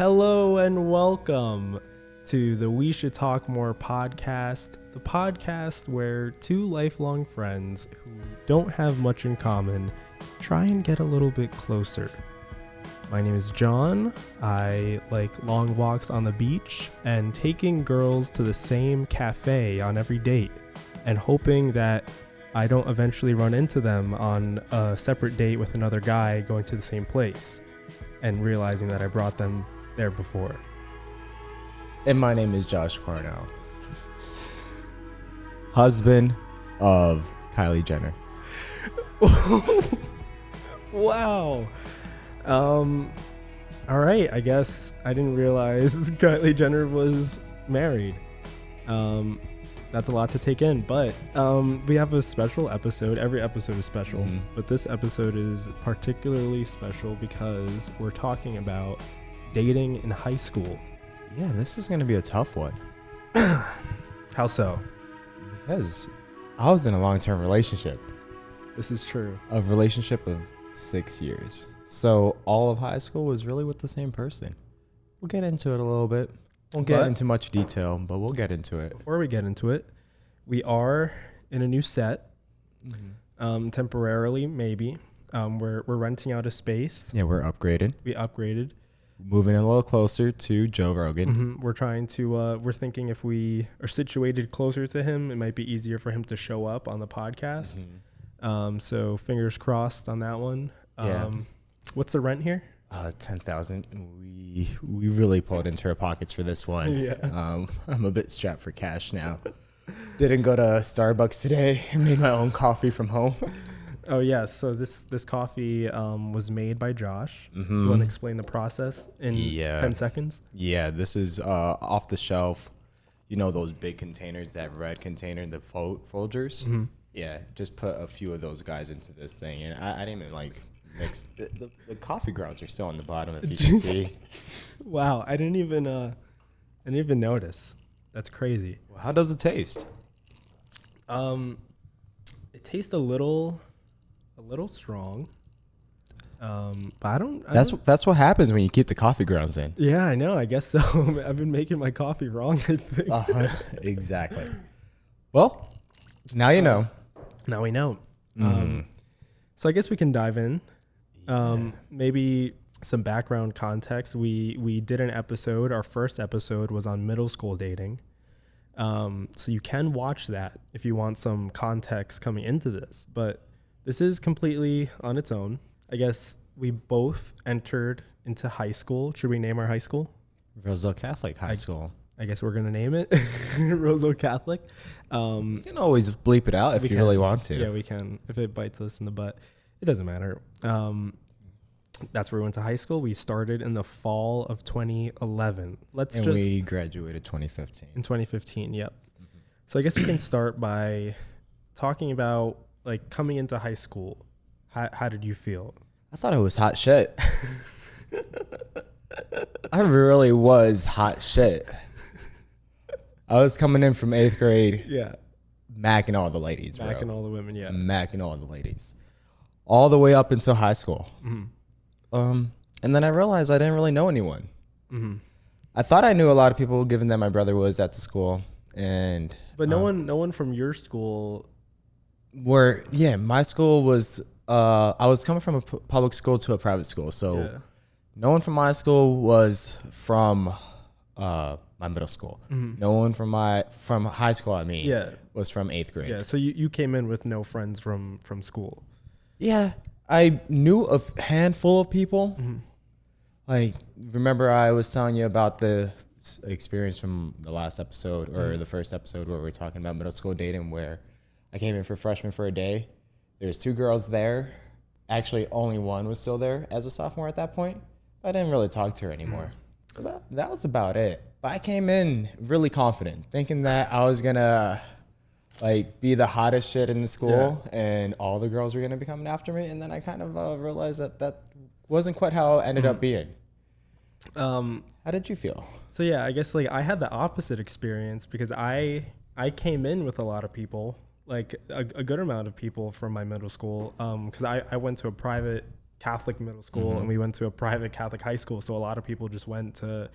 Hello and welcome to the We Should Talk More podcast, the podcast where two lifelong friends who don't have much in common try and get a little bit closer. My name is John. I like long walks on the beach and taking girls to the same cafe on every date and hoping that I don't eventually run into them on a separate date with another guy going to the same place and realizing that I brought them there before. And my name is Josh Cornell, husband of Kylie Jenner. Wow. All right. I guess I didn't realize Kylie Jenner was married. That's a lot to take in, but we have a special episode. Every episode is special, but this episode is particularly special because we're talking about dating in high school. Yeah, this is going to be a tough one. How so? Because I was in a long-term relationship. This is true. A relationship of 6 years. So all of high school was really with the same person. We'll get into it a little bit. Won't get into much detail, but we'll get into it. Before we get into it, we are in a new set, temporarily maybe. We're renting out a space. Yeah, we're upgraded. We upgraded. Moving a little closer to Joe Rogan. We're trying to, we're thinking if we are situated closer to him, it might be easier for him to show up on the podcast. So fingers crossed on that one. What's the rent here? 10,000. We really pulled into our pockets for this one. Yeah. I'm a bit strapped for cash now. Didn't go to Starbucks today. I made my own coffee from home. Oh yeah. So this coffee was made by Josh. Do you want to explain the process in 10 seconds? Yeah. This is off the shelf. You know those big containers, that red container, the Folgers. Yeah. Just put a few of those guys into this thing, and I didn't even like. The coffee grounds are still on the bottom, if you can see. Wow, I didn't even notice. That's crazy. Well, how does it taste? It tastes a little strong. But I don't. That's what happens when you keep the coffee grounds in. Yeah, I know. I guess so. I've been making my coffee wrong, I think. Exactly. Well, now you know. Now we know. So I guess we can dive in. Maybe some background context. We did an episode. Our first episode was on middle school dating. So you can watch that if you want some context coming into this. But this is completely on its own. I guess we both entered into high school. Should we name our high school? Roseville Catholic High School. I guess we're going to name it Roseville Catholic. You can always bleep it out if you really want to. Yeah, we can. If it bites us in the butt, it doesn't matter. That's where we went to high school. We started in the fall of 2011. We graduated 2015. In 2015, yep. So I guess we can start by talking about like coming into high school. How did you feel? I thought it was hot shit. I really was hot shit. I was coming in from 8th grade. Yeah. Macking all the ladies, bro. Macking all the women, yeah. Macking all the ladies. All the way up until high school. And then I realized I didn't really know anyone. I thought I knew a lot of people, given that my brother was at the school. But no one from your school. My school was, I was coming from a public school to a private school. So no one from my school was from my middle school. No one from high school, was from 8th grade. Yeah, so you came in with no friends from school. Yeah, I knew a handful of people. Like, remember I was telling you about the experience from the last episode or the first episode where we were talking about middle school dating, where I came in for freshman for a day. There was 2 girls there. Actually, only one was still there as a sophomore at that point. I didn't really talk to her anymore. So that was about it. But I came in really confident, thinking that I was gonna be the hottest shit in the school, and all the girls were gonna be coming after me. And then I kind of realized that wasn't quite how it ended up being. How did you feel? So yeah, I guess I had the opposite experience because I came in with a lot of people, like a good amount of people from my middle school, because I went to a private Catholic middle school, and we went to a private Catholic high school. So a lot of people just went to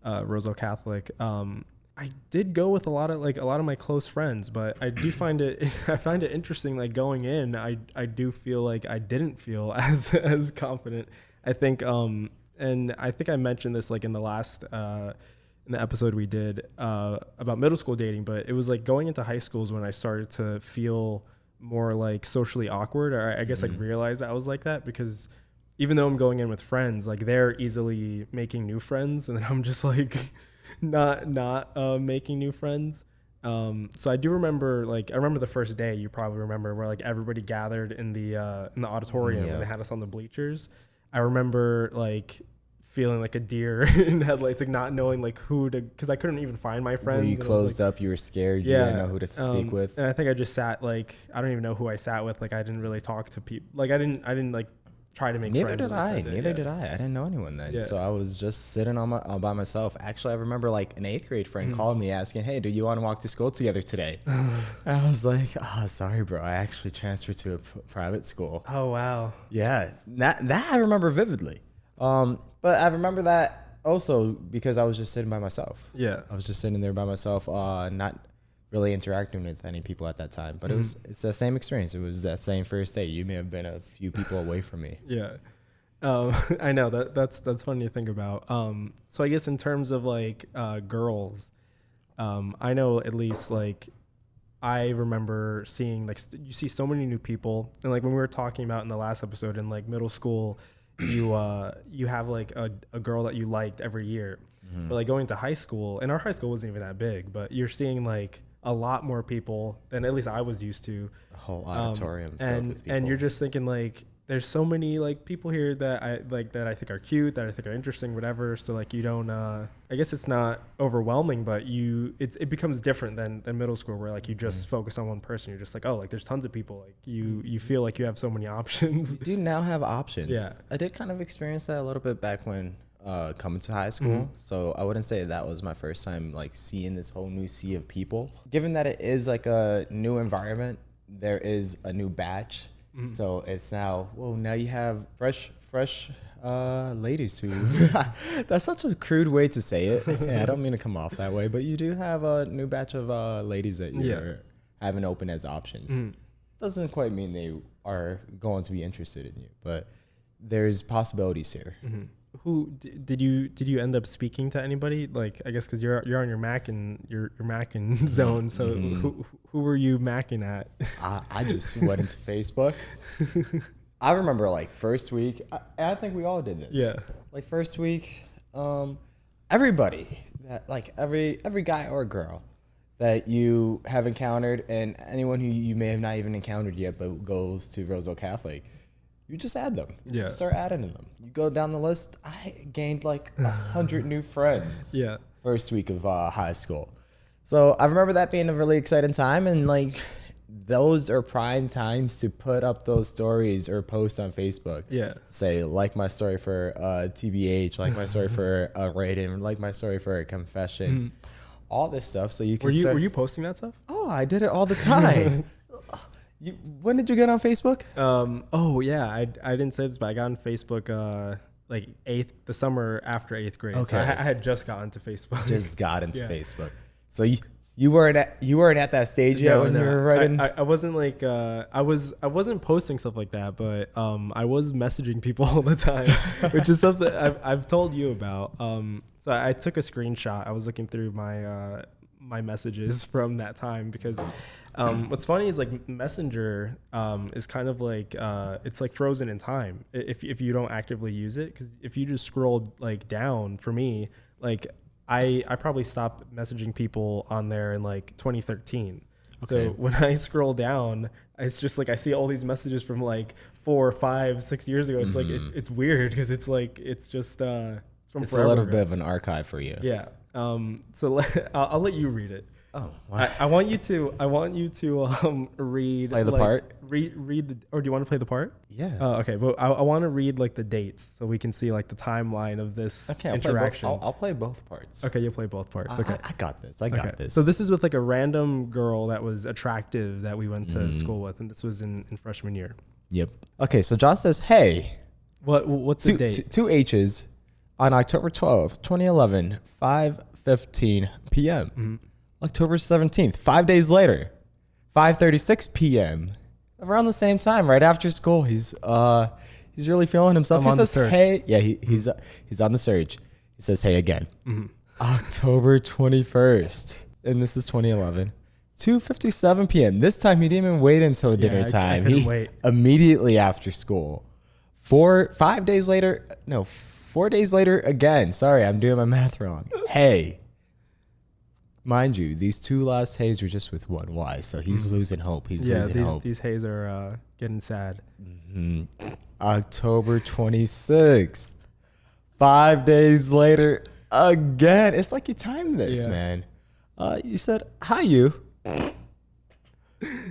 Roseville Catholic. I did go with a lot of my close friends, but I do find it interesting. Like going in, I do feel like I didn't feel as confident. I think, and I think I mentioned this like in the last in the episode we did about middle school dating, but it was like going into high schools when I started to feel more like socially awkward, or I guess like realize that I was like that, because even though I'm going in with friends, like they're easily making new friends, and then I'm just like not making new friends. So I do remember, like I remember the first day, you probably remember, where like everybody gathered in the auditorium and they had us on the bleachers. I remember like feeling like a deer in headlights, like not knowing like who to, because I couldn't even find my friends. Were you closed up? You were scared. You didn't know who to speak with. And I think I just sat, like I don't even know who I sat with. Like I didn't really talk to people. Like I didn't like try to make friends. Neither did I. I didn't know anyone then. Yeah. So I was just sitting all by myself. Actually, I remember like an 8th grade friend called me asking, "Hey, do you want to walk to school together today?" And I was like, "Oh, sorry, bro. I actually transferred to a private school." Oh, wow. Yeah. That I remember vividly. But I remember that also because I was just sitting by myself. Yeah. I was just sitting there by myself, not really interacting with any people at that time. But it's the same experience. It was that same first day. You may have been a few people away from me. Yeah. I know that's funny to think about. So I guess in terms of like girls, I know at least like I remember seeing like you see so many new people, and like when we were talking about in the last episode, in like middle school, you have like a girl that you liked every year, but like going to high school, and our high school wasn't even that big, but you're seeing like a lot more people than at least I was used to. A whole auditorium filled with people. And you're just thinking like, there's so many like people here that I like, that I think are cute, that I think are interesting, whatever. So like you don't, I guess it's not overwhelming, but it becomes different than middle school, where like you just focus on one person. You're just like, oh, like there's tons of people. Like you feel like you have so many options. You do now have options. Yeah. I did kind of experience that a little bit back when coming to high school. So I wouldn't say that was my first time like seeing this whole new sea of people. Given that it is like a new environment, there is a new batch. So it's now you have fresh ladies who that's such a crude way to say it. Yeah, I don't mean to come off that way, but you do have a new batch of ladies that you're having open as options. Doesn't quite mean they are going to be interested in you, but there's possibilities here. Who did you end up speaking to anybody? Like, I guess because you're on your Mac and your Mackin zone. So who were you Macking at? I just went into Facebook. I remember like first week. I think we all did this. Yeah. Like first week, everybody that like every guy or girl that you have encountered, and anyone who you may have not even encountered yet, but goes to Roseville Catholic. You just add them. You just start adding them. You go down the list. I gained like 100 new friends. Yeah. First week of high school. So I remember that being a really exciting time. And like those are prime times to put up those stories or post on Facebook. Yeah. Say, like my story for TBH, like my story for a rating, like my story for a confession. All this stuff. So you can Were you posting that stuff? Oh, I did it all the time. When did you get on Facebook? Oh yeah, I didn't say this, but I got on Facebook like the summer after 8th grade. Okay, so I had just gotten to Facebook. Just got into Facebook. So you weren't at that stage yet when you were writing. I wasn't like I wasn't posting stuff like that, but I was messaging people all the time, which is something I've told you about. So I took a screenshot. I was looking through my messages from that time, because what's funny is like Messenger is kind of like it's like frozen in time if you don't actively use it, because if you just scroll like down, for me, like I probably stopped messaging people on there in like 2013. Okay. So when I scroll down, it's just like I see all these messages from like 4, 5, 6 years ago. It's like it's weird, because it's like it's just from it's a little bit of an archive for you. Yeah. So I'll let you read it. Oh, wow. I want you to read. Play the like, part. Read the. Or do you want to play the part? Yeah. Okay, but I want to read like the dates so we can see like the timeline of this interaction. I'll play both parts. Okay, you'll play both parts. Okay, I got this. I got this. So this is with like a random girl that was attractive that we went to school with, and this was in freshman year. Yep. Okay, so Josh says, "Hey, What's the date? Two H's on October 12th, 2011, 5:15 p.m. Mm-hmm. October 17th, 5 days later, 5:36 p.m. Around the same time, right after school, he's really feeling himself. I'm He on the says, search. "Hey," yeah, he's on the surge. He says, "Hey" again. Mm-hmm. October 21st, and this is 2011. 2:57 p.m. This time he didn't even wait until dinner time. I couldn't He wait. immediately after school. 4 days later again. Sorry, I'm doing my math wrong. Hey. Mind you, these two last Hayes were just with one Y, so he's losing hope. He's losing hope. These Hayes are getting sad. Mm-hmm. October 26th. 5 days later again. It's like you timed this, man. You said, "Hi, you."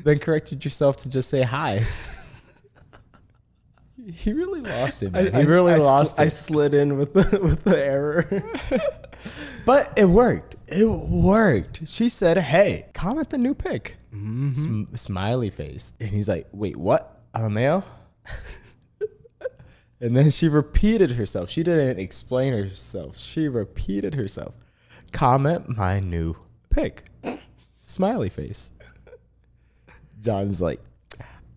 Then corrected yourself to just say hi. He really lost it, man. He really lost it. I slid in with the error. But it worked. It worked. She said, "Hey, comment the new pic." Mm-hmm. Smiley face. And he's like, "Wait, what? LMAO?" And then she repeated herself. She didn't explain herself. She repeated herself. "Comment my new pic." Smiley face. John's like,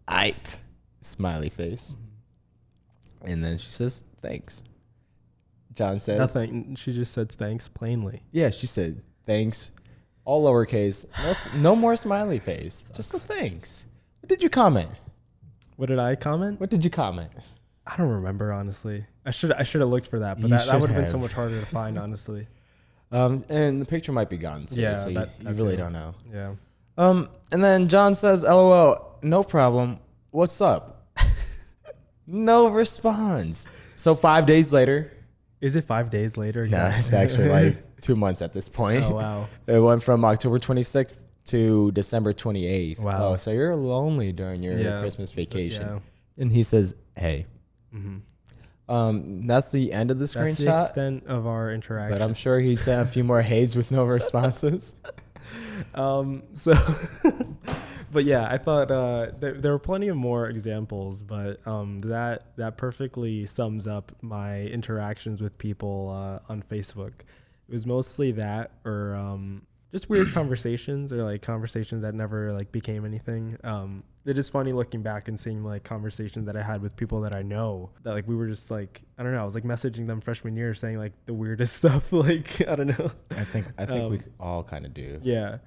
"Aight." Smiley face. And then she says, "Thanks." John says nothing. She just said thanks plainly. Yeah, she said thanks, all lowercase. No more smiley face. Just a thanks. What did you comment? What did I comment? What did you comment? I don't remember, honestly. I should have looked for that, but You that would have been so have. much harder to find, honestly. And the picture might be gone, so, Yeah, so you that really too. don't know. Yeah. And then John says, "LOL, no problem. What's up?" No response. So 5 days later. Is it 5 days later? No, it's actually like 2 months at this point. Oh, wow. It went from October 26th to December 28th. Wow. Oh, so you're lonely during your Christmas vacation. Yeah. And he says, "Hey." Mm-hmm. That's the end of the That's the screenshot. extent of our interaction. But I'm sure he sent a few more Hayes with no responses. So, but yeah, I thought there were plenty of more examples, but that perfectly sums up my interactions with people on Facebook. It was mostly that, or just weird conversations, or like conversations that never like became anything. It is funny looking back and seeing like conversations that I had with people that I know that like we were just like, I don't know, I was like messaging them freshman year saying like the weirdest stuff. Like, I don't know. I think we all kind of do. Yeah.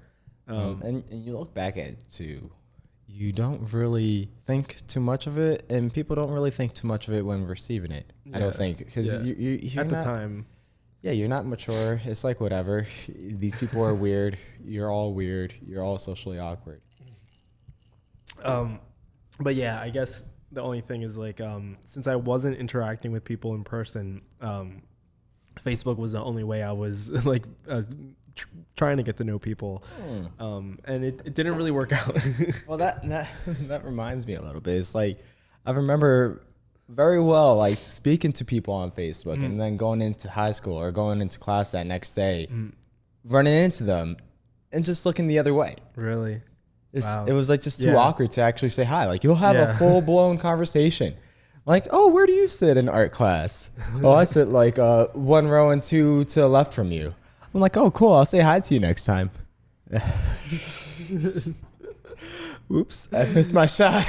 And you look back at it too, you don't really think too much of it, and people don't really think too much of it when receiving it. I don't think, because you're at the time. Yeah, you're not mature. It's like whatever. These people are weird. You're all weird. You're all socially awkward. But yeah, I guess the only thing is like, since I wasn't interacting with people in person, Facebook was the only way I was like trying to get to know people. And it didn't really work out. Well, that reminds me a little bit. It's like, I remember very well, like speaking to people on Facebook and then going into high school or going into class that next day, running into them and just looking the other way. Really? Wow. It was like just too awkward to actually say hi. Like, you'll have a full blown conversation. Like, "Oh, where do you sit in art class?" "Oh, I sit like 1 row and 2 to the left from you." I'm like, "Oh, cool. I'll say hi to you next time." Oops, I missed my shot.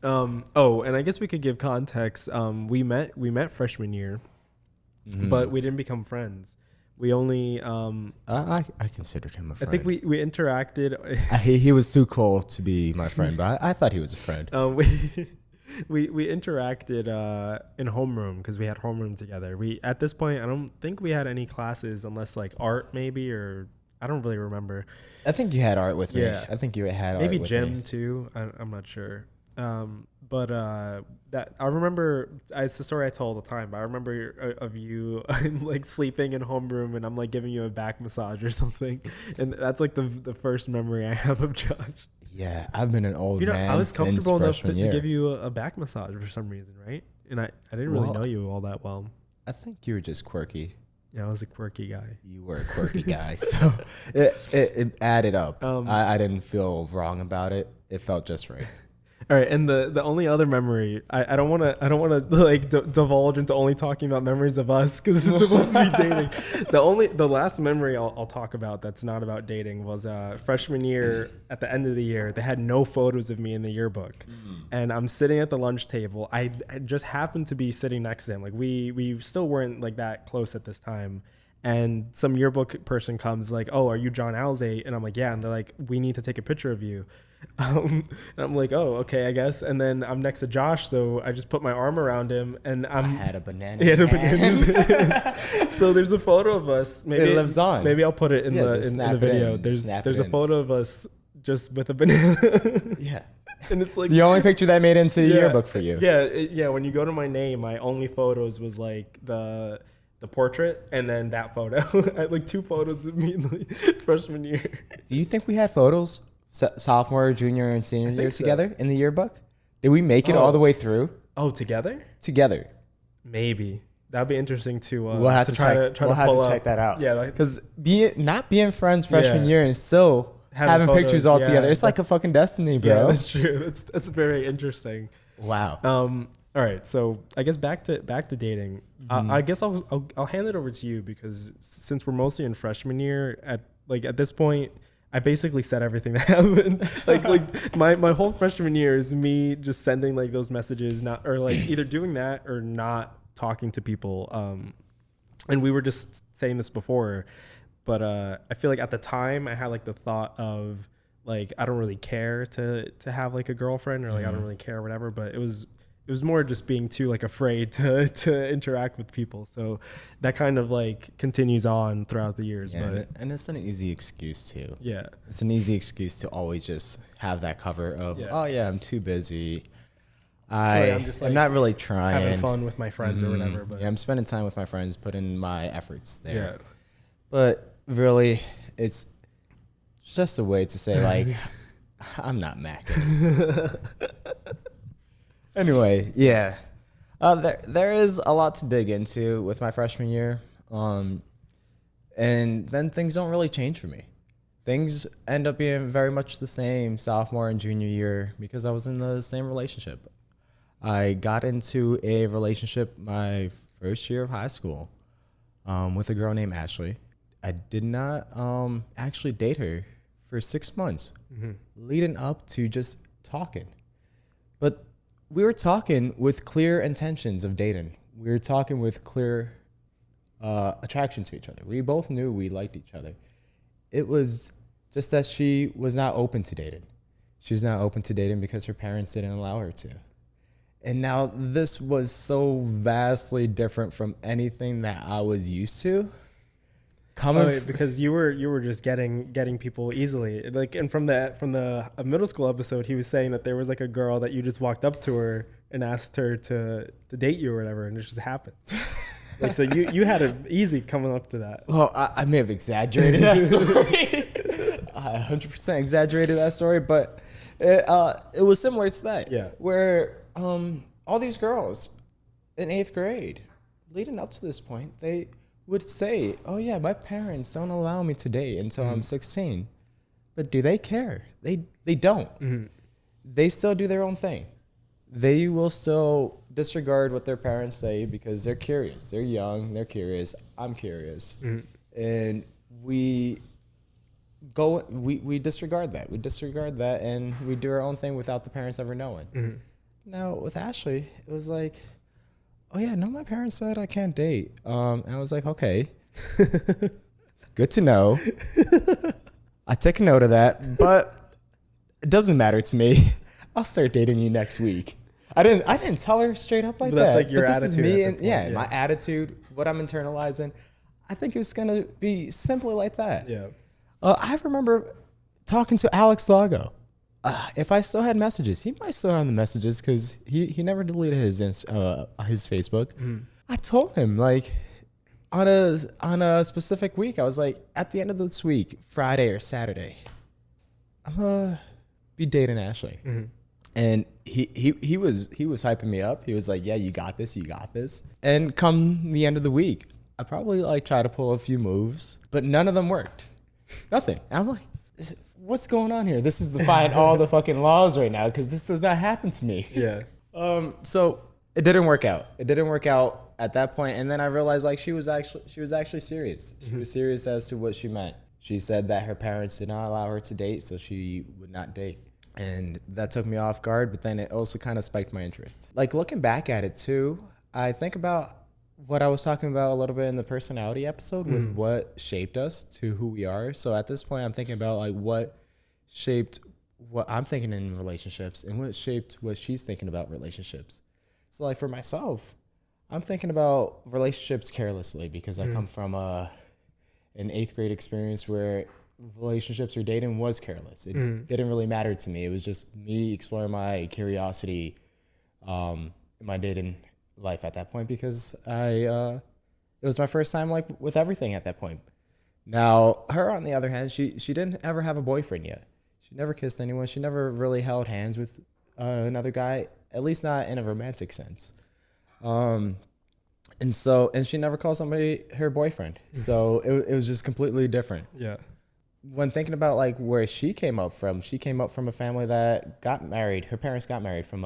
And I guess we could give context. We met freshman year, but we didn't become friends. We only I considered him a friend. I think we interacted. He was too cool to be my friend, but I thought he was a friend. We interacted in homeroom because we had homeroom together. At this point, I don't think we had any classes unless like art maybe, or I don't really remember. I think you had art with me. Yeah. I think you had art maybe with gym me. too. I'm not sure. But that I remember, it's a story I tell all the time, but I remember of you like sleeping in homeroom and I'm like giving you a back massage or something. And that's like the first memory I have of Josh. Yeah, I've been an old man I was comfortable since enough to freshman year. give you a back massage for some reason, right? And I didn't really know you all that well. I think you were just quirky. Yeah, I was a quirky guy. You were a quirky guy, so it added up. Um, I didn't feel wrong about it. It felt just right. All right, and the only other memory I don't want to like divulge into only talking about memories of us because this is supposed to be dating. The last memory I'll talk about that's not about dating was freshman year. At the end of the year, they had no photos of me in the yearbook, and I'm sitting at the lunch table. I just happened to be sitting next to him. Like we still weren't like that close at this time. And some yearbook person comes like, "Oh, are you John Alzate?" And I'm like, "Yeah." And they're like, "We need to take a picture of you." And I'm like, "Oh, okay, I guess." And then I'm next to Josh, so I just put my arm around him, and I had a banana. He had a banana. So there's a photo of us. Maybe it lives on. Maybe I'll put it in the video. There's a photo of us just with a banana. Yeah. And it's like the only picture that made into the yearbook for you. Yeah. When you go to my name, my only photos was like the portrait and then that photo. I had like 2 photos of me in the freshman year. Do you think we had photos sophomore, junior, and senior year together in the yearbook? Did we make it all the way through? Oh, together? Together. Maybe. That'd be interesting to we'll have to check that out. Yeah, because not being friends freshman year and still having pictures all together, it's like a fucking destiny, bro. Yeah, that's true. That's very interesting. Wow. All right, so I guess back to dating. I guess I'll hand it over to you because since we're mostly in freshman year, at this point, I basically said everything that happened. like my whole freshman year is me just sending like those messages, either doing that or not talking to people. And we were just saying this before, but I feel like at the time I had like the thought of like I don't really care to have like a girlfriend or like I don't really care or whatever, but it was more just being too like afraid to interact with people. So that kind of like continues on throughout the years. Yeah, and it's an easy excuse too. Yeah. It's an easy excuse to always just have that cover of, oh yeah, I'm too busy. I'm not really trying. Having fun with my friends or whatever. But yeah, I'm spending time with my friends, putting my efforts there. Yeah. But really, it's just a way to say like, I'm not macking. Anyway, yeah. There is a lot to dig into with my freshman year. And then things don't really change for me. Things end up being very much the same sophomore and junior year because I was in the same relationship. I got into a relationship my first year of high school with a girl named Ashley. I did not actually date her for 6 months leading up to just talking. But we were talking with clear intentions of dating. We were talking with clear attraction to each other. We both knew we liked each other. It was just that she was not open to dating. She was not open to dating because her parents didn't allow her to. And now this was so vastly different from anything that I was used to. Because you were just getting people easily. Like, and from the middle school episode, he was saying that there was like a girl that you just walked up to her and asked her to date you or whatever, and it just happened. Like, so you had it easy coming up to that. Well, I may have exaggerated that story. I 100% exaggerated that story, but it was similar to that. Yeah. Where all these girls in 8th grade, leading up to this point, they would say, oh yeah, my parents don't allow me to date until I'm 16. But do they care? They don't. They still do their own thing. They will still disregard what their parents say because they're curious. They're young, they're curious. I'm curious. And we disregard that. We disregard that and we do our own thing without the parents ever knowing. Now with Ashley, it was like, oh yeah, no, my parents said I can't date. And I was like, okay, good to know. I take a note of that, but it doesn't matter to me. I'll start dating you next week. I didn't tell her straight up like that. That's like your but attitude. This is me, my attitude, what I'm internalizing. I think it was gonna be simply like that. Yeah. I remember talking to Alex Lago. If I still had messages, he might still have the messages because he never deleted his Facebook. I told him like on a specific week, I was like, at the end of this week, Friday or Saturday, I'm gonna be dating Ashley. And he was hyping me up. He was like, yeah, you got this. And come the end of the week, I probably like try to pull a few moves, but none of them worked. Nothing. I'm like, what's going on here? This is defying all the fucking laws right now because this does not happen to me. Yeah. So it didn't work out. It didn't work out at that point, and then I realized like she was actually serious. She was serious as to what she meant. She said that her parents did not allow her to date, so she would not date. And that took me off guard, but then it also kind of spiked my interest. Like looking back at it too, I think about what I was talking about a little bit in the personality episode with what shaped us to who we are. So at this point, I'm thinking about like what shaped what I'm thinking in relationships and what shaped what she's thinking about relationships. So like for myself, I'm thinking about relationships carelessly because I come from an 8th grade experience where relationships or dating was careless. It didn't really matter to me. It was just me exploring my curiosity in my dating life at that point because it was my first time like with everything at that point. Now, her on the other hand, she didn't ever have a boyfriend yet. She never kissed anyone. She never really held hands with another guy, at least not in a romantic sense. And she never called somebody her boyfriend. So it was just completely different. Yeah. When thinking about like where she came up from a family that got married. Her parents got married from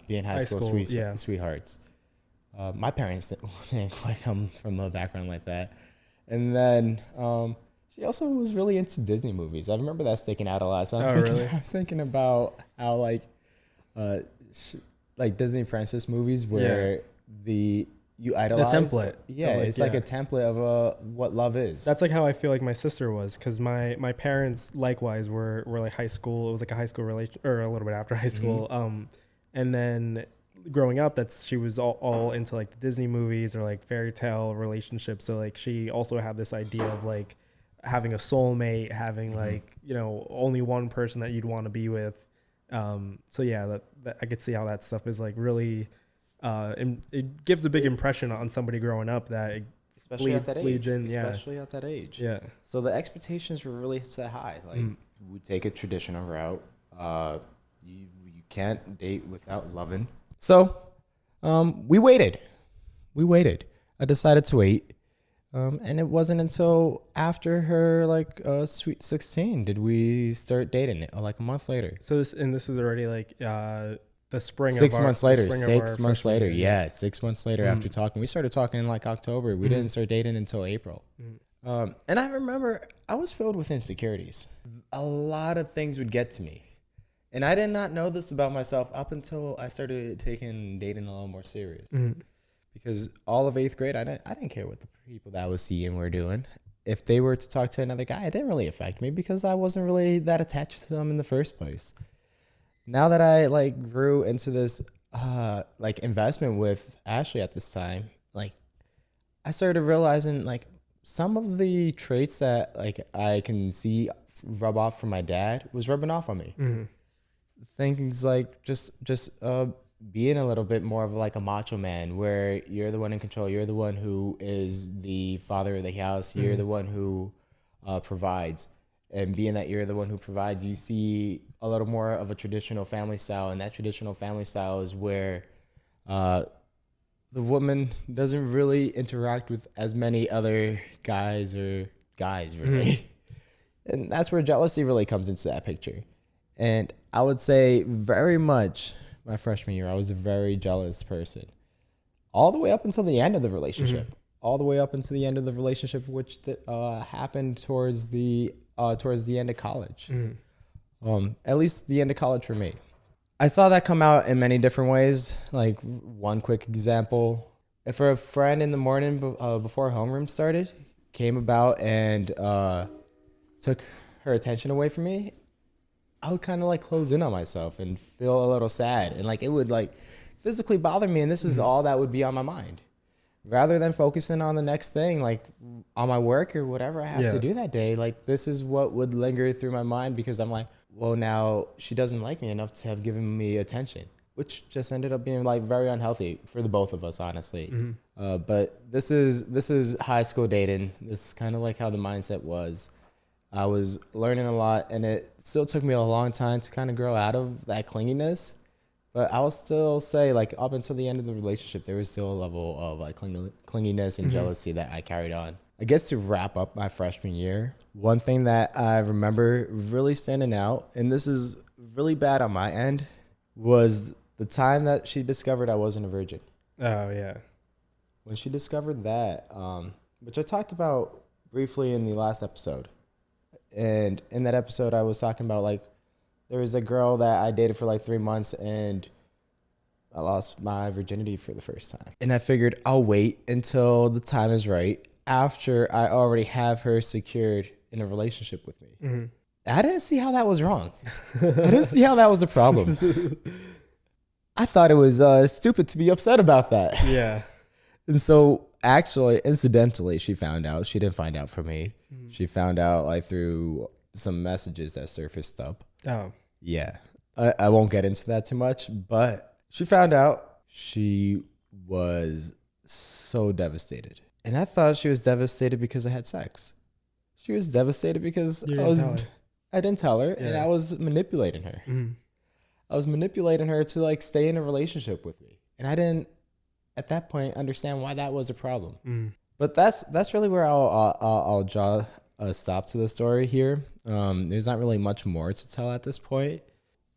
being high school sweethearts. My parents didn't quite come from a background like that. And then she also was really into Disney movies. I remember that sticking out a lot. So I'm thinking about how like Disney princess movies where you idolize. The template. Yeah, it's like a template of what love is. That's like how I feel like my sister was, because my parents likewise were like high school. It was like a high school relation, or a little bit after high school. And then growing up, she was all into like the Disney movies or like fairy tale relationships. So like she also had this idea of like having a soulmate, having like, you know, only one person that you'd want to be with. So yeah, that I could see how that stuff is like really. And it gives a big impression on somebody growing up that especially at that age. Especially at that age. Yeah. So the expectations were really set high. Like we take a traditional route. You can't date without loving. So we waited. I decided to wait. And it wasn't until after her like sweet 16 did we start dating it, like a month later. So this is already like the spring 6 months later. 6 months later. Yeah, 6 months later after talking. We started talking in like October. We didn't start dating until April. And I remember I was filled with insecurities. A lot of things would get to me. And I did not know this about myself up until I started taking dating a little more serious. Because all of 8th grade, I didn't care what the people that I was seeing were doing. If they were to talk to another guy, it didn't really affect me because I wasn't really that attached to them in the first place. Now that I like grew into this like investment with Ashley at this time, like I started realizing like some of the traits that like I can see rub off from my dad was rubbing off on me. Things like just being a little bit more of like a macho man where you're the one in control. You're the one who is the father of the house. You're the one who provides. And being that you're the one who provides, you see a little more of a traditional family style. And that traditional family style is where the woman doesn't really interact with as many other guys really. And that's where jealousy really comes into that picture. And I would say very much my freshman year, I was a very jealous person. All the way up until the end of the relationship. Which happened towards the end of college. At least the end of college for me. I saw that come out in many different ways. Like one quick example, if a friend in the morning before homeroom started came about and took her attention away from me, I would kind of like close in on myself and feel a little sad. And like it would like physically bother me. And this is all that would be on my mind. Rather than focusing on the next thing, like on my work or whatever I have to do that day, like this is what would linger through my mind because I'm like, well, now she doesn't like me enough to have given me attention, which just ended up being like very unhealthy for the both of us, honestly. But this is high school dating. This is kind of like how the mindset was. I was learning a lot, and it still took me a long time to kind of grow out of that clinginess. But I will still say, like, up until the end of the relationship, there was still a level of like clinginess and jealousy that I carried on. I guess to wrap up my freshman year, one thing that I remember really standing out, and this is really bad on my end, was the time that she discovered I wasn't a virgin. Oh, yeah. When she discovered that, which I talked about briefly in the last episode. And in that episode, I was talking about, like, there was a girl that I dated for like 3 months and I lost my virginity for the first time. And I figured I'll wait until the time is right after I already have her secured in a relationship with me. Mm-hmm. I didn't see how that was wrong. I didn't see how that was a problem. I thought it was stupid to be upset about that. Yeah. And so actually, incidentally, she found out. She didn't find out from me. Mm-hmm. She found out like through some messages that surfaced up. Oh. Yeah. I won't get into that too much, but she found out. She was so devastated. And I thought she was devastated because I had sex. She was devastated because I didn't tell her, and I was manipulating her. Mm. I was manipulating her to like stay in a relationship with me. And I didn't at that point understand why that was a problem. Mm. But that's really where I'll draw a stop to the story here. There's not really much more to tell at this point.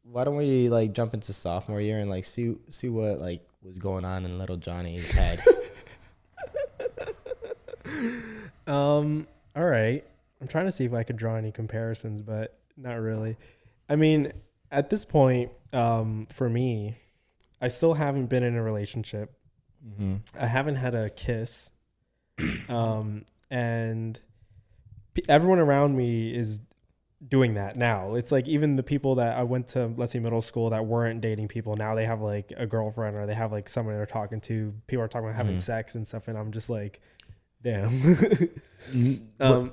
Why don't we like jump into sophomore year and like see what like was going on in little Johnny's head? All right. I'm trying to see if I could draw any comparisons, but not really. I mean, at this point, for me, I still haven't been in a relationship. Mm-hmm. I haven't had a kiss. And everyone around me is doing that now. It's like even the people that I went to, let's say, middle school that weren't dating people, now they have like a girlfriend or they have like someone they're talking to. People are talking about having sex and stuff, and I'm just like, damn.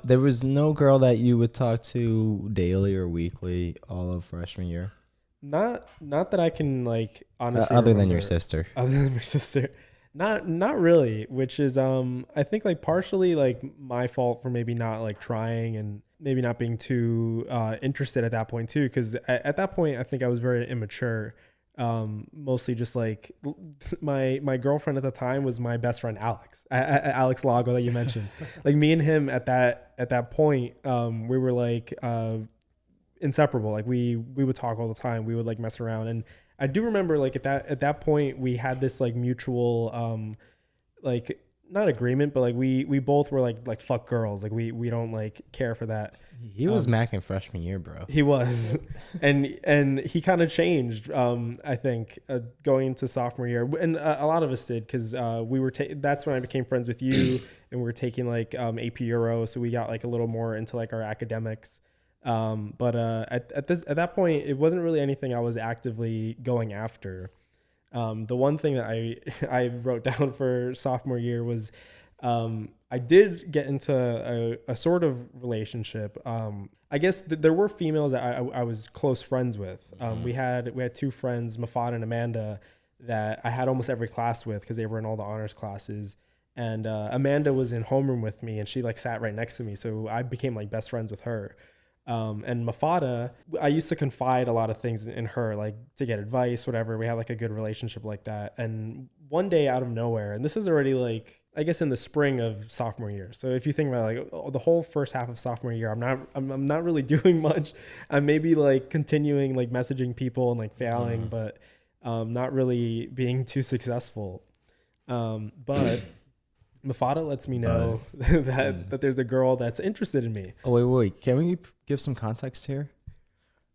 There was no girl that you would talk to daily or weekly all of freshman year? Not that I can like honestly other than your sister. Other than my sister. Not really, which is I think like partially like my fault for maybe not like trying and maybe not being too interested at that point too, because at that point I think I was very immature. Mostly just like my girlfriend at the time was my best friend Alex Lago that you mentioned. Like me and him at that point we were like inseparable. Like we would talk all the time. We would like mess around, and I do remember like at that point we had this like mutual like not agreement, but like we both were like fuck girls. Like we don't like care for that. He was macking freshman year, bro. He was, and he kind of changed. I think going into sophomore year, and a lot of us did because we were. That's when I became friends with you, and we were taking like AP Euro, so we got like a little more into like our academics. But at that point, it wasn't really anything I was actively going after. The one thing that I wrote down for sophomore year was I did get into a sort of relationship. I guess there were females that I was close friends with. We had two friends, Mafada and Amanda, that I had almost every class with because they were in all the honors classes. And Amanda was in homeroom with me, and she like sat right next to me, so I became like best friends with her. And Mafada, I used to confide a lot of things in her, like to get advice, whatever. We had like a good relationship like that. And one day out of nowhere, and this is already like, I guess in the spring of sophomore year. So if you think about like the whole first half of sophomore year, I'm not really doing much. I'm maybe like continuing like messaging people and like failing, but not really being too successful. But Mafada lets me know that there's a girl that's interested in me. Oh, wait. Can we give some context here?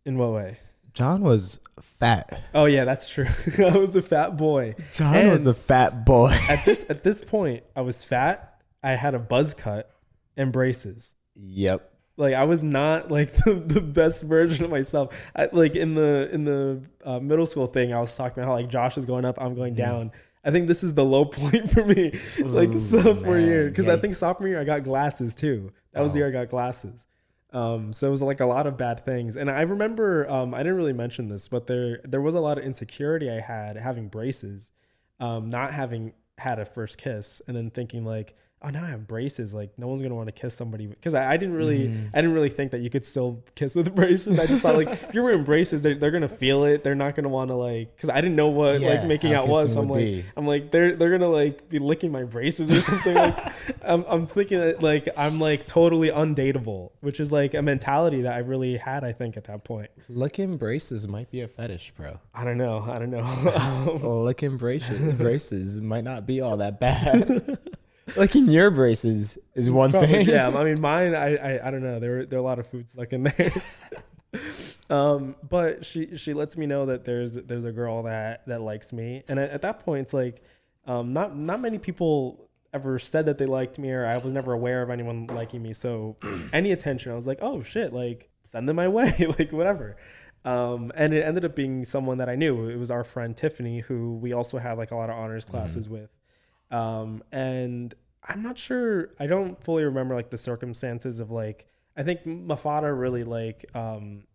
In what way? John was fat. Oh, yeah, that's true. I was a fat boy. John was a fat boy. At this point, I was fat. I had a buzz cut and braces. Yep. Like I was not like the best version of myself. Like in the middle school thing, I was talking about how like Josh is going up, I'm going down. I think this is the low point for me, like sophomore year, because I think sophomore year I got glasses too. That was the year I got glasses. So it was like a lot of bad things. And I remember I didn't really mention this, but there was a lot of insecurity I had having braces, not having had a first kiss, and then thinking like oh, now I have braces. Like no one's gonna want to kiss somebody because I didn't really think that you could still kiss with braces. I just thought like if you're wearing braces, they're gonna feel it. They're not gonna want to like because I didn't know what like making out was. So I'm like they're gonna like be licking my braces or something. Like I'm thinking that like I'm like totally undateable, which is like a mentality that I really had. I think at that point, licking braces might be a fetish, bro. I don't know. Well, licking braces might not be all that bad. Licking your braces is one thing. Yeah, I mean mine. I don't know. There are a lot of food stuck in there. But she lets me know that there's a girl that likes me, and at that point it's like, not many people ever said that they liked me, or I was never aware of anyone liking me. So any attention, I was like, oh shit, like send them my way, like whatever. And it ended up being someone that I knew. It was our friend Tiffany, who we also had like a lot of honors classes with. And I'm not sure, I don't fully remember like the circumstances of like, I think Mafada really like,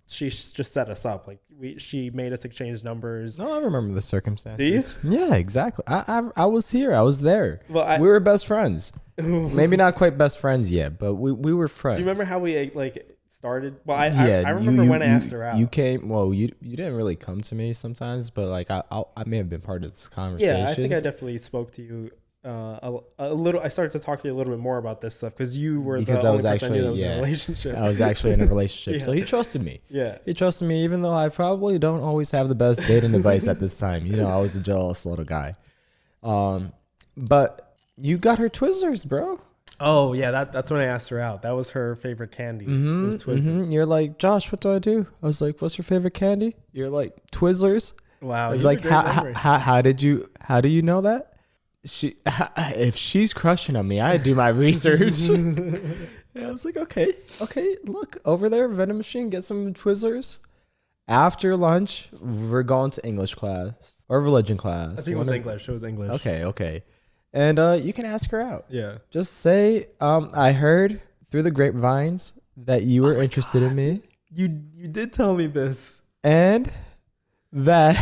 she just set us up. Like she made us exchange numbers. No, I remember the circumstances. Do you? Yeah, exactly. I was here. I was there. Well, we were best friends. Maybe not quite best friends yet, but we were friends. Do you remember how we like started? Well, I remember when I asked her out. You came. Well, you didn't really come to me sometimes, but like I may have been part of this conversation. Yeah, I think I definitely spoke to you a little. I started to talk to you a little bit more about this stuff because you were the only person I knew that was in a relationship. I was actually in a relationship, Yeah. So he trusted me. Yeah, he trusted me, even though I probably don't always have the best dating advice at this time. You know, I was a jealous little guy. But you got her Twizzlers, bro. Oh yeah, that's when I asked her out. That was her favorite candy. Was Twizzlers. You're like, Josh, what do I do? I was like, what's your favorite candy? You're like, Twizzlers. Wow. I was like, how do you know that? If she's crushing on me, I do my research. And I was like, okay, look over there, vending machine, get some Twizzlers. After lunch, we're going to English class or religion class. I think it was English. It was English. Okay. And you can ask her out. Yeah. Just say, I heard through the grapevines that you were interested in me. You did tell me this. And that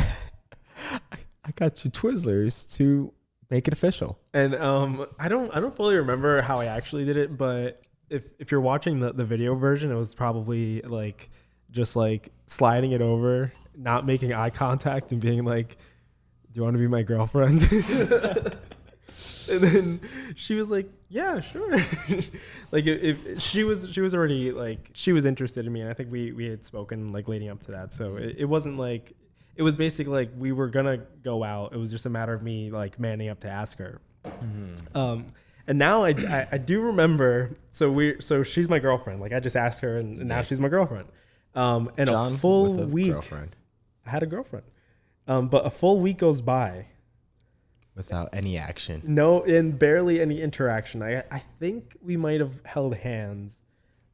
I got you Twizzlers to make it official. And I don't fully remember how I actually did it, but if you're watching the video version, it was probably like just like sliding it over, not making eye contact, and being like, "Do you want to be my girlfriend?" And then she was like, "Yeah, sure." Like if she was already like, she was interested in me, and I think we had spoken like leading up to that. So it wasn't like, it was basically like we were gonna go out. It was just a matter of me like manning up to ask her. Mm-hmm. And now I do remember. So she's my girlfriend. Like I just asked her, and now she's my girlfriend. And John, a full with a week, girlfriend. I had a girlfriend. But a full week goes by without any action. No, and barely any interaction. I think we might have held hands,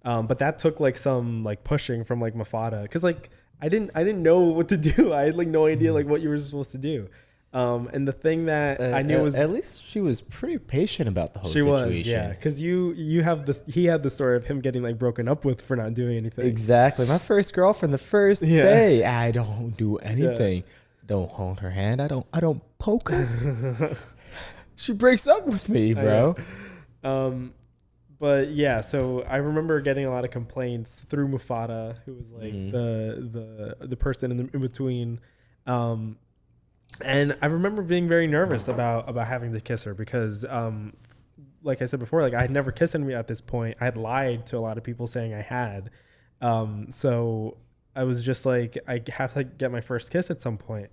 but that took like some like pushing from like Mafada, because like I didn't know what to do. I had like no idea like what you were supposed to do. And the thing that I knew was, at least she was pretty patient about the whole situation. She was, yeah, because you have this. He had the story of him getting like broken up with for not doing anything. Exactly, my first girlfriend, the first day, I don't do anything. Yeah. Don't hold her hand. I don't poke her. She breaks up with me, bro. But yeah, so I remember getting a lot of complaints through Mufada, who was like the person in between. And I remember being very nervous about having to kiss her because, like I said before, like I had never kissed anybody at this point. I had lied to a lot of people saying I had. So I was just like, I have to get my first kiss at some point.